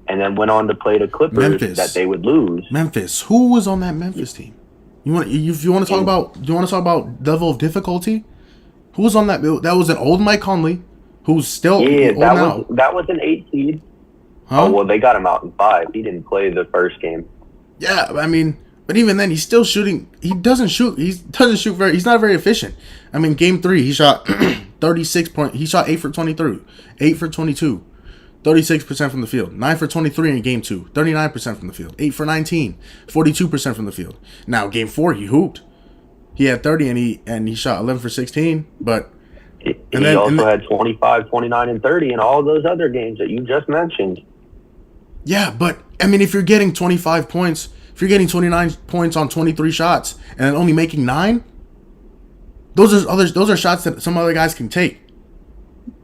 And then went on to play the Clippers that they would lose. Memphis. Who was on that Memphis team? You want to talk about level of difficulty? Who was on that? That was an old Mike Conley, who's still old now. That was an 8 seed. Huh? Oh well, they got him out in 5. He didn't play the first game. Yeah, I mean, but even then, he's still shooting. He doesn't shoot. He's not very efficient. I mean, Game 3, he shot 36 points. He shot 8 for 23, 8 for 22. 36% from the field. 9 for 23 in Game 2. 39% from the field. 8 for 19. 42% from the field. Now, Game 4, he hooped. He had 30 and he shot 11 for 16. But he also had 25, 29, and 30 in all those other games that you just mentioned. Yeah, but, I mean, if you're getting 25 points, if you're getting 29 points on 23 shots and then only making 9, those are shots that some other guys can take.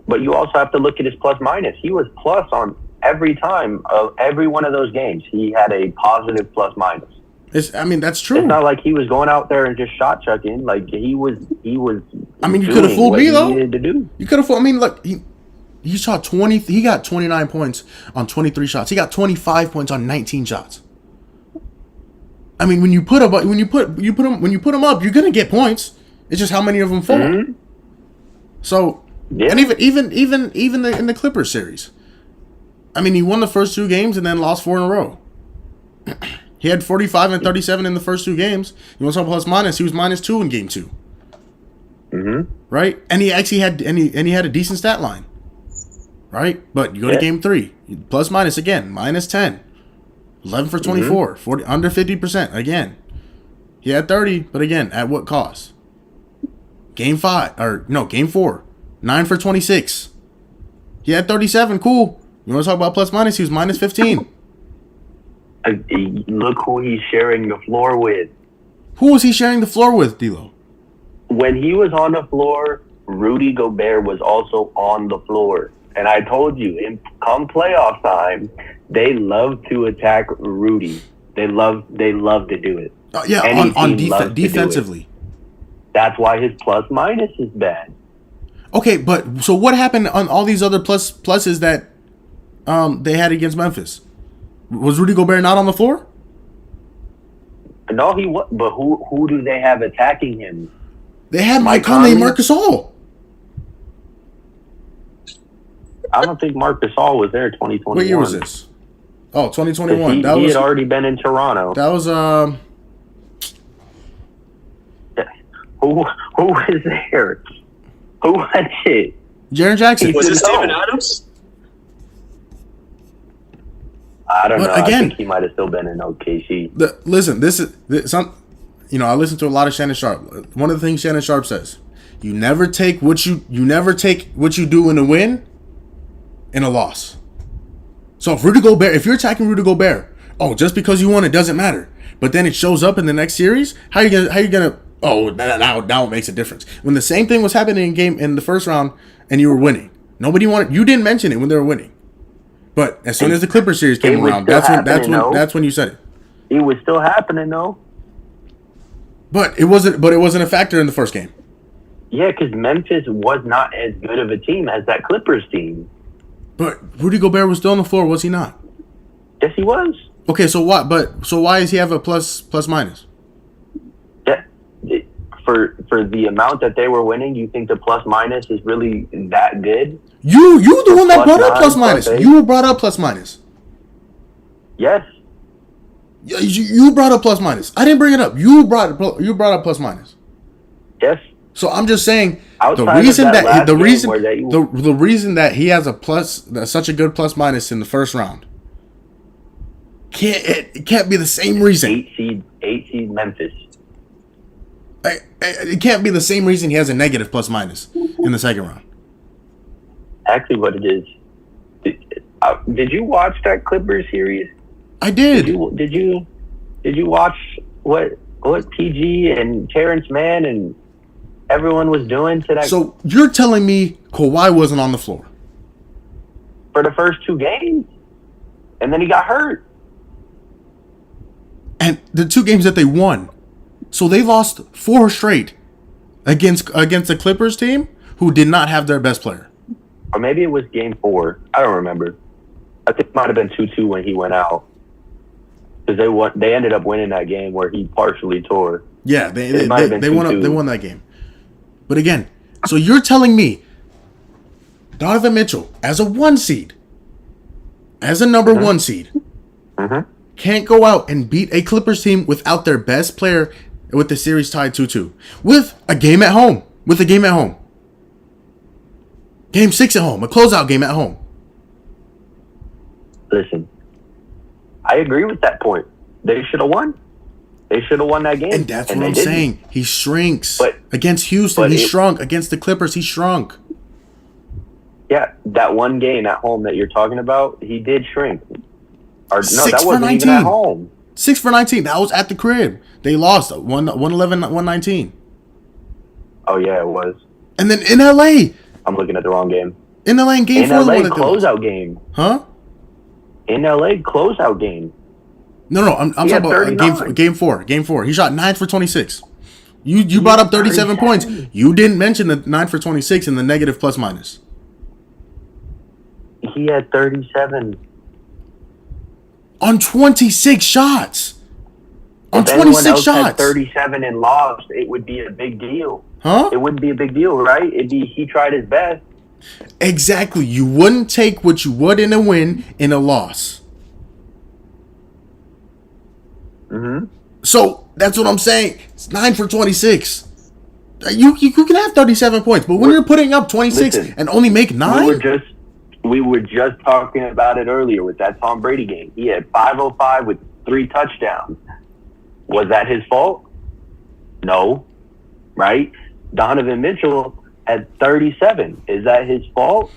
But you also have to look at his plus minus. He was plus on every time of every one of those games. He had a positive plus minus. That's true. It's not like he was going out there and just shot chucking. Like he was. I mean, you could have fooled me though. He needed to do. You could have fooled. I mean, look, he shot 20. He got 29 points on 23 shots. He got 25 points on 19 shots. I mean, when you put him up, you're gonna get points. It's just how many of them fall. Mm-hmm. So. Yeah. And even in the Clippers series, I mean, he won the first 2 games and then lost 4 in a row. He had 45 and 37 in the first 2 games. You want to talk plus minus? He was -2 in Game 2. Mm-hmm. Right, and he actually had he had a decent stat line. Right, but you go to Game 3, plus minus again, -10, 11 for 24, 40 under 50% again. He had 30, but again, at what cost? Game 4. 9 for 26. He had 37. Cool. You want to talk about plus minus? He was -15. Look who he's sharing the floor with. Who was he sharing the floor with, D'Lo? When he was on the floor, Rudy Gobert was also on the floor. And I told you, come playoff time, they love to attack Rudy. They love to do it. Defensively. That's why his plus minus is bad. Okay, but so what happened on all these other pluses that they had against Memphis? Was Rudy Gobert not on the floor? No, he was. But who do they have attacking him? They had Mike Conley and Marc Gasol. I don't think Marc Gasol was there in 2021. What year was this? Oh, 2021. He had already been in Toronto. That was Who was there? Who was it? Jaren Jackson. Was it Steven Adams? I don't know. Again, I think he might have still been in OKC. I listen to a lot of Shannon Sharp. One of the things Shannon Sharp says, you never take what you do in a win in a loss. So if you're attacking Rudy Gobert, just because you won, it doesn't matter. But then it shows up in the next series, how you gonna now it makes a difference. When the same thing was happening in the first round and you were winning. You didn't mention it when they were winning. But as soon as the Clippers series came around, that's when you said it. It was still happening though. But it wasn't a factor in the first game. Yeah, because Memphis was not as good of a team as that Clippers team. But Rudy Gobert was still on the floor, was he not? Yes, he was. Okay, so what? So why does he have a plus minus? Yeah, for the amount that they were winning, you think the plus minus is really that good? You the one that brought up plus 9, minus. +8? You brought up plus minus. Yes. You brought up plus minus. I didn't bring it up. You brought up plus minus. Yes. So I'm just saying Outside the reason of that the reason game the reason that he has a plus, such a good plus minus in the first round, it can't be the same reason. 8 seed Memphis. It can't be the same reason he has a negative plus minus in the second round. Actually, what it is. Did you watch that Clippers series? I did. Did you watch what PG and Terrence Mann and everyone was doing to that? So you're telling me Kawhi wasn't on the floor for the first 2 games, and then he got hurt. And the 2 games that they won, so they lost 4 straight against the Clippers team, who did not have their best player. Or maybe it was game 4. I don't remember. I think it might have been 2-2 when he went out. Because they ended up winning that game where he partially tore. Yeah, they won that game. But again, so you're telling me Donovan Mitchell, as a 1 seed, as a number 1 seed, can't go out and beat a Clippers team without their best player, with the series tied 2-2, with a game at home, Game 6 at home, a closeout game at home. Listen, I agree with that point. They should have won. They should have won that game. And that's what I'm saying. He shrinks. Against Houston, he shrunk. Against the Clippers, he shrunk. Yeah, that one game at home that you're talking about, he did shrink. Or, no, 6 that for wasn't 19. even at home. 6 for 19. That was at the crib. They lost 111, 119. Oh, yeah, it was. And then in LA. I'm looking at the wrong game. In LA, in game 4. In LA, closeout game. Huh? In LA, closeout game. No, I'm talking about game 4. Game 4. He shot 9 for 26. You brought up 37 points. You didn't mention the 9 for 26 and the negative plus minus. He had 37. On 26 shots. On if 26 shots. Had 37 and lost, it would be a big deal. Huh? It wouldn't be a big deal, right? It'd be he tried his best. Exactly. You wouldn't take what you would in a win in a loss. So that's what I'm saying. It's 9 for 26. You can have 37 points, but when you're putting up 26 and only make 9, we were just talking about it earlier with that Tom Brady game. He had 505 with 3 touchdowns. Was that his fault? No, right? Donovan Mitchell had 37. Is that his fault?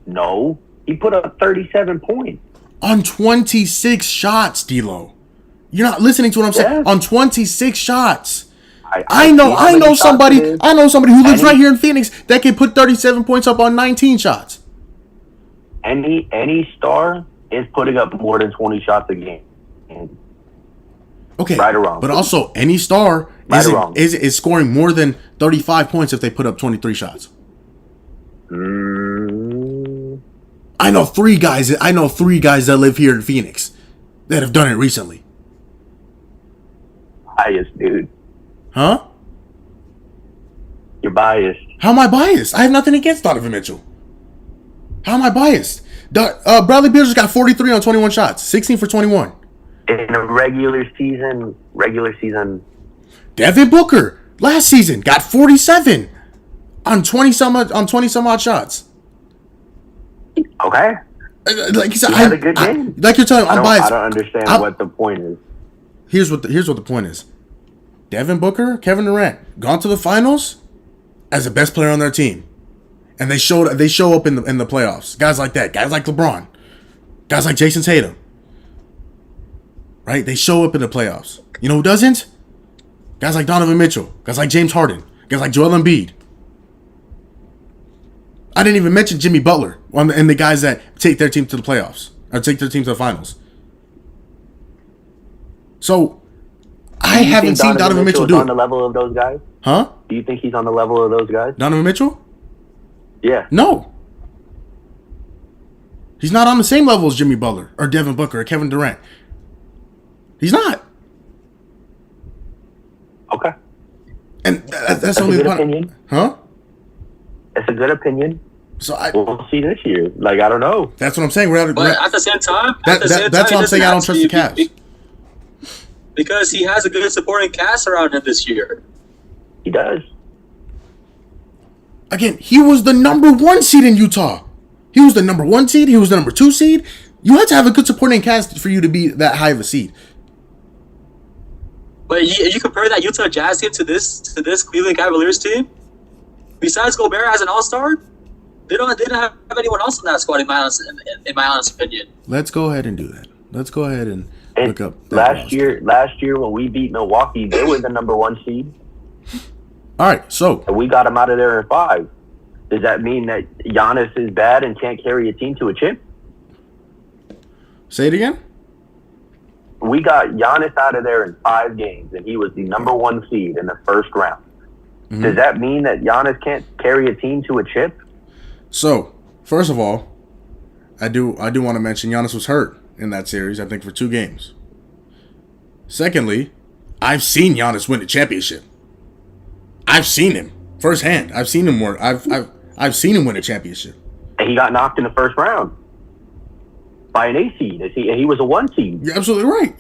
No. He put up 37 points on 26 shots, D-Lo. You're not listening to what I'm saying. On 26 shots. I know somebody who lives right here in Phoenix that can put 37 points up on 19 shots. Any star is putting up more than 20 shots a game. Okay. Right or wrong. But also, any star is scoring more than 35 points if they put up 23 shots. I know 3 guys that live here in Phoenix that have done it recently. Biased, dude. Huh? You're biased. How am I biased? I have nothing against Donovan Mitchell. How am I biased? Bradley Beal just got 43 on 21 shots, 16 for 21. In a regular season. Devin Booker last season got 47 on 20 some odd shots. Okay. Like you said, he had a good game. Like you're telling me, I'm biased. I don't understand what the point is. Here's what the point is. Devin Booker, Kevin Durant, gone to the finals as the best player on their team, and they show up in the playoffs. Guys like that, guys like LeBron, guys like Jason Tatum. Right? They show up in the playoffs. You know who doesn't? Guys like Donovan Mitchell, guys like James Harden, guys like Joel Embiid. I didn't even mention Jimmy Butler and the guys that take their team to the playoffs or take their team to the finals. So, I haven't seen Donovan Mitchell do it. On the level of those guys? Huh? Do you think he's on the level of those guys? Donovan Mitchell? Yeah. No. He's not on the same level as Jimmy Butler or Devin Booker or Kevin Durant. He's not. Okay. And that's only a good the opinion. Huh? It's a good opinion. So we'll see this year. Like, I don't know. That's what I'm saying. But at the same time, that's what I'm saying. I don't trust the Cavs. Because he has a good supporting cast around him this year. He does. Again, he was the number 1 seed in Utah. He was the number 1 seed. He was the number 2 seed. You had to have a good supporting cast for you to be that high of a seed. But you compare that Utah Jazz team to this Cleveland Cavaliers team. Besides Gobert as an All-Star, they didn't have anyone else in that squad. In my honest opinion. Let's go ahead and do that. Let's go ahead and look up last year when we beat Milwaukee, they were the number 1 seed. All right, so and we got him out of there in 5. Does that mean that Giannis is bad and can't carry a team to a chip? Say it again. We got Giannis out of there in 5 games, and he was the number 1 seed in the first round. Mm-hmm. Does that mean that Giannis can't carry a team to a chip? So, first of all, I do want to mention Giannis was hurt in that series, I think, for 2 games. Secondly, I've seen Giannis win a championship. I've seen him firsthand. I've seen him work. I've seen him win a championship. And he got knocked in the first round by an 8 seed. He was a 1 seed. You're absolutely right.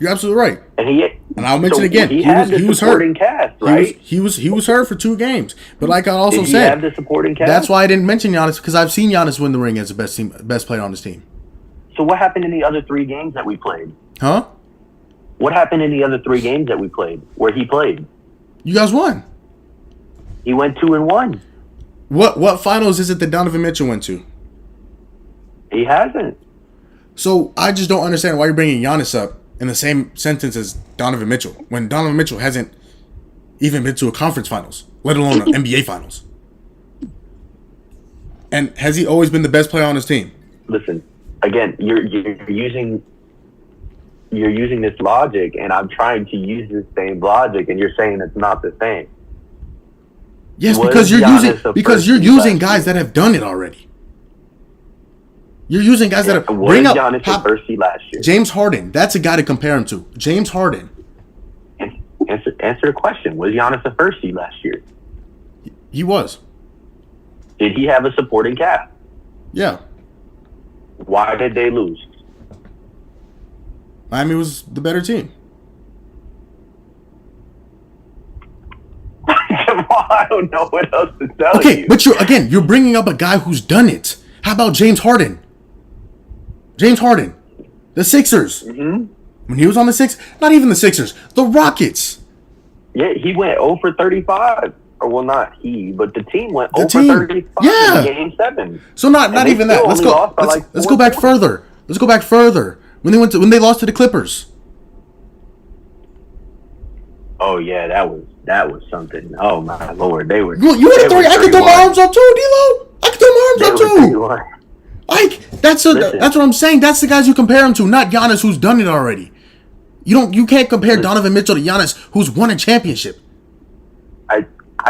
And I'll mention again. He was hurt. Cast, right? He was hurt for 2 games. But like I also said, have the supporting cast? That's why I didn't mention Giannis, because I've seen Giannis win the ring as the best player on his team. So what happened in the other 3 games that we played? Huh? What happened in the other 3 games that we played where he played? You guys won. He went 2-1. What finals is it that Donovan Mitchell went to? He hasn't. So I just don't understand why you're bringing Giannis up in the same sentence as Donovan Mitchell when Donovan Mitchell hasn't even been to a conference finals, let alone an NBA finals. And has he always been the best player on his team? Listen, again, you're using this logic, and I'm trying to use this same logic, and you're saying it's not the same. Yes, because you're using guys that have done it already. You're using guys that have bring up Giannis the first seed last year. James Harden. That's a guy to compare him to. James Harden. Answer the question. Was Giannis the first seed last year? He was. Did he have a supporting cast? Yeah. Why did they lose? Miami was the better team. I don't know what else to tell you. Okay, but you're bringing up a guy who's done it. How about James Harden? James Harden, the Sixers. Mm-hmm. When he was on the Sixers, not even the Sixers, the Rockets. Yeah, he went 0 for 35. Or well, not he, but the team went 0 for 35 in Game 7. So not even that. Let's go back further. Let's go back further. When they lost to the Clippers. Oh yeah, that was something. Oh my lord, they were. You had I could throw my arms up too, D'Lo. I could throw my arms up too. Like that's what I'm saying. That's the guys you compare him to, not Giannis, who's done it already. You can't compare Donovan Mitchell to Giannis, who's won a championship.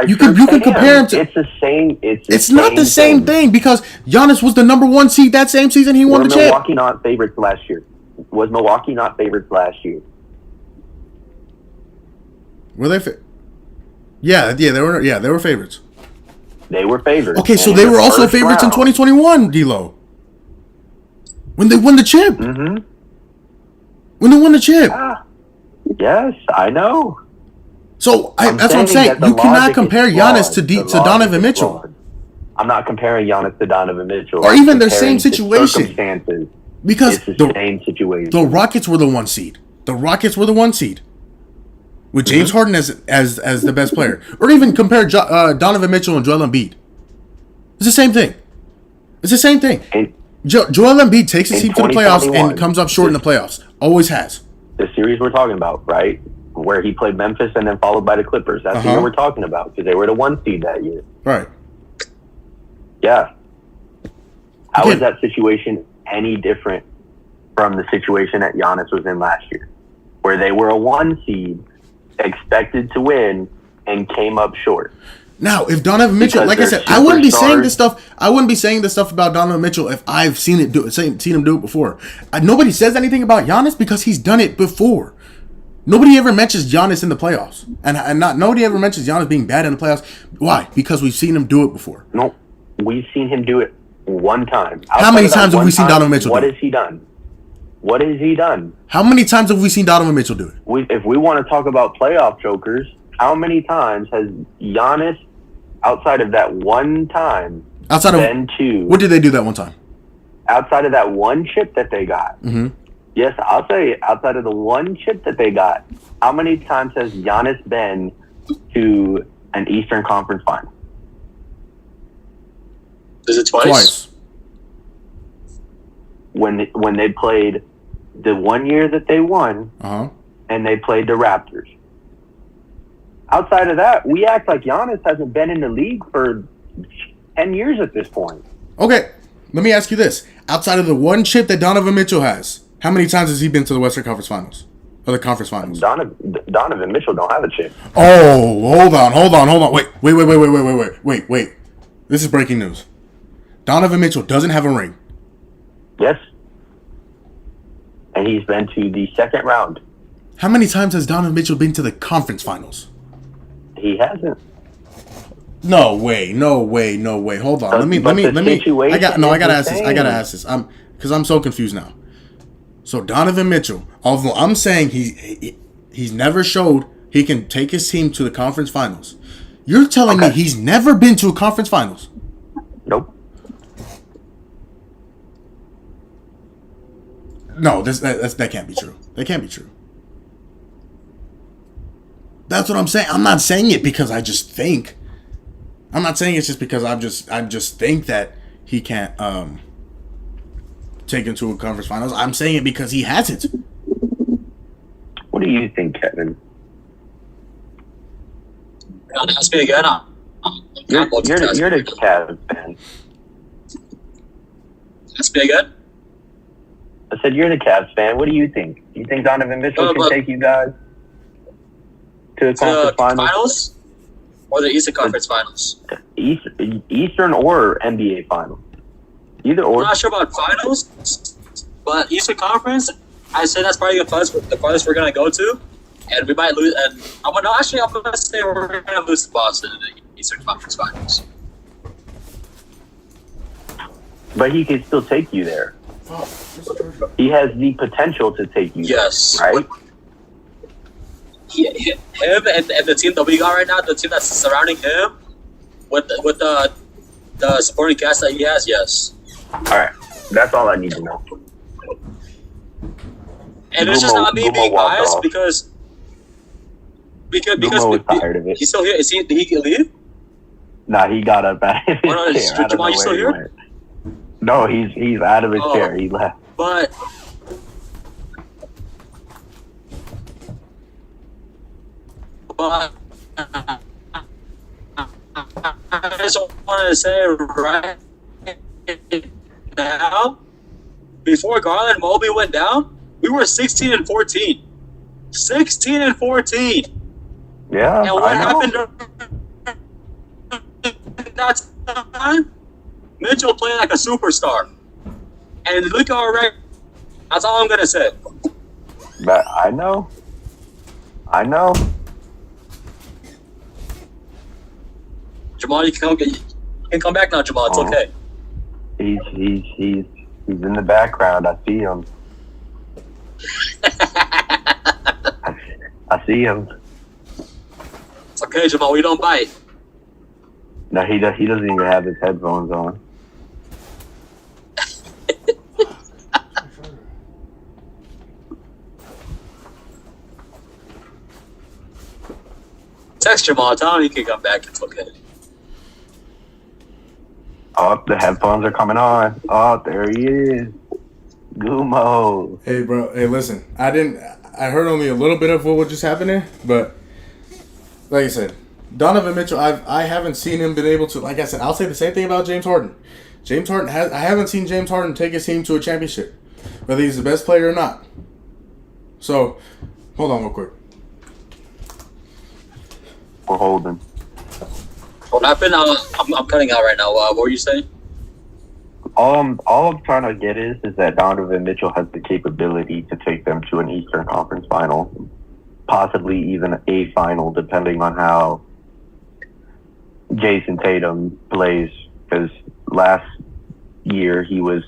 You can compare him to. It's the same. It's not the same thing because Giannis was the number 1 seed that same season he won the championship. Milwaukee not favorites last year? Was Milwaukee not favorites last year? Were they? Yeah, they were favorites. They were favorites. Okay, so they were also favorites in 2021, D'Lo. When they won the chip. Mm-hmm. When they won the chip. Yes, I know. So that's what I'm saying. You cannot compare Giannis to Donovan Mitchell. Flawed. I'm not comparing Giannis to Donovan Mitchell. Or even their same situation. Because it's the same situation. The Rockets were the 1 seed. With James Harden as the best player. Or even compare Donovan Mitchell and Joel Embiid. It's the same thing. Joel Embiid takes his team to the playoffs and comes up short in the playoffs. Always has. The series we're talking about, right? Where he played Memphis and then followed by the Clippers. That's what we're talking about because they were the 1 seed that year. Right. Yeah. How is that situation any different from the situation that Giannis was in last year? Where they were a 1 seed, expected to win, and came up short. Now, if Donovan Mitchell, like I said, I wouldn't be saying this stuff. I wouldn't be saying this stuff about Donovan Mitchell if I've seen him do it before. Nobody says anything about Giannis because he's done it before. Nobody ever mentions Giannis in the playoffs, and nobody ever mentions Giannis being bad in the playoffs. Why? Because we've seen him do it before. No, we've seen him do it one time. How many times have we seen Donovan Mitchell do it? What has he done? What has he done? How many times have we seen Donovan Mitchell do it? If we want to talk about playoff jokers, how many times has Giannis, outside of that one time, been to... What did they do that one time? Outside of that one chip that they got. Mm-hmm. Yes, I'll say outside of the one chip that they got, how many times has Giannis been to an Eastern Conference final? Is it twice? Twice. When they played the 1 year that they won, and they played the Raptors. Outside of that, we act like Giannis hasn't been in the league for 10 years at this point. Okay, let me ask you this. Outside of the one chip that Donovan Mitchell has, how many times has he been to the Western Conference Finals? Or the Conference Finals? Donovan Mitchell don't have a chip. Oh, hold on. Wait. This is breaking news. Donovan Mitchell doesn't have a ring. Yes. And he's been to the second round. How many times has Donovan Mitchell been to the Conference Finals? He hasn't. No way. Hold on. Let me. I gotta ask this. Because I'm so confused now. So Donovan Mitchell, although I'm saying he's never showed he can take his team to the conference finals. You're telling me he's never been to a conference finals? Nope. No, that can't be true. That can't be true. That's what I'm saying. I'm not saying it because I just think. I'm not saying it's just because I just think that he can't take him to a conference finals. I'm saying it because he hasn't. What do you think, Kevin? Ask me again. You're the Cavs fan. Ask me again. I said you're the Cavs fan. What do you think? Do you think Donovan Mitchell can take you guys to the conference finals? Or the Eastern Conference Finals? Eastern or NBA Finals. Either or. I'm not sure about finals, but Eastern Conference, I say that's probably the farthest we're going to go to. And we might lose. And I'm going to say we're going to lose to Boston in the Eastern Conference Finals. But he can still take you there. He has the potential to take you there, right? Him and the team that we got right now, the team that's surrounding him, with the supporting cast that he has, yes. All right, that's all I need to know. And it's just not me being biased because was tired of it. He's still here. Did he leave? Nah, he got up out of his chair. Jamal, you still here? No, he's out of his chair. He left. But I just want to say right now, before Garland and Mobley went down, we were 16-14. 16-14. Yeah. And what happened during that time? Mitchell played like a superstar. And look alright. That's all I'm gonna say. But I know. Jamal, you can come back now, Jamal. It's okay. He's in the background. I see him. I see him. It's okay, Jamal. We don't bite. No, he doesn't even have his headphones on. Text Jamal. Tell him he can come back. It's okay. Oh, the headphones are coming on. Oh, there he is. Gumo. Hey, bro. Hey, listen. I heard only a little bit of what was just happening, but like I said, Donovan Mitchell, I haven't seen him been able to, like I said, I'll say the same thing about James Harden. I haven't seen James Harden take his team to a championship, whether he's the best player or not. So, hold on real quick. We're holding. What happened? I'm cutting out right now. What were you saying? All I'm trying to get is that Donovan Mitchell has the capability to take them to an Eastern Conference final, possibly even a final, depending on how Jason Tatum plays. Because last year he was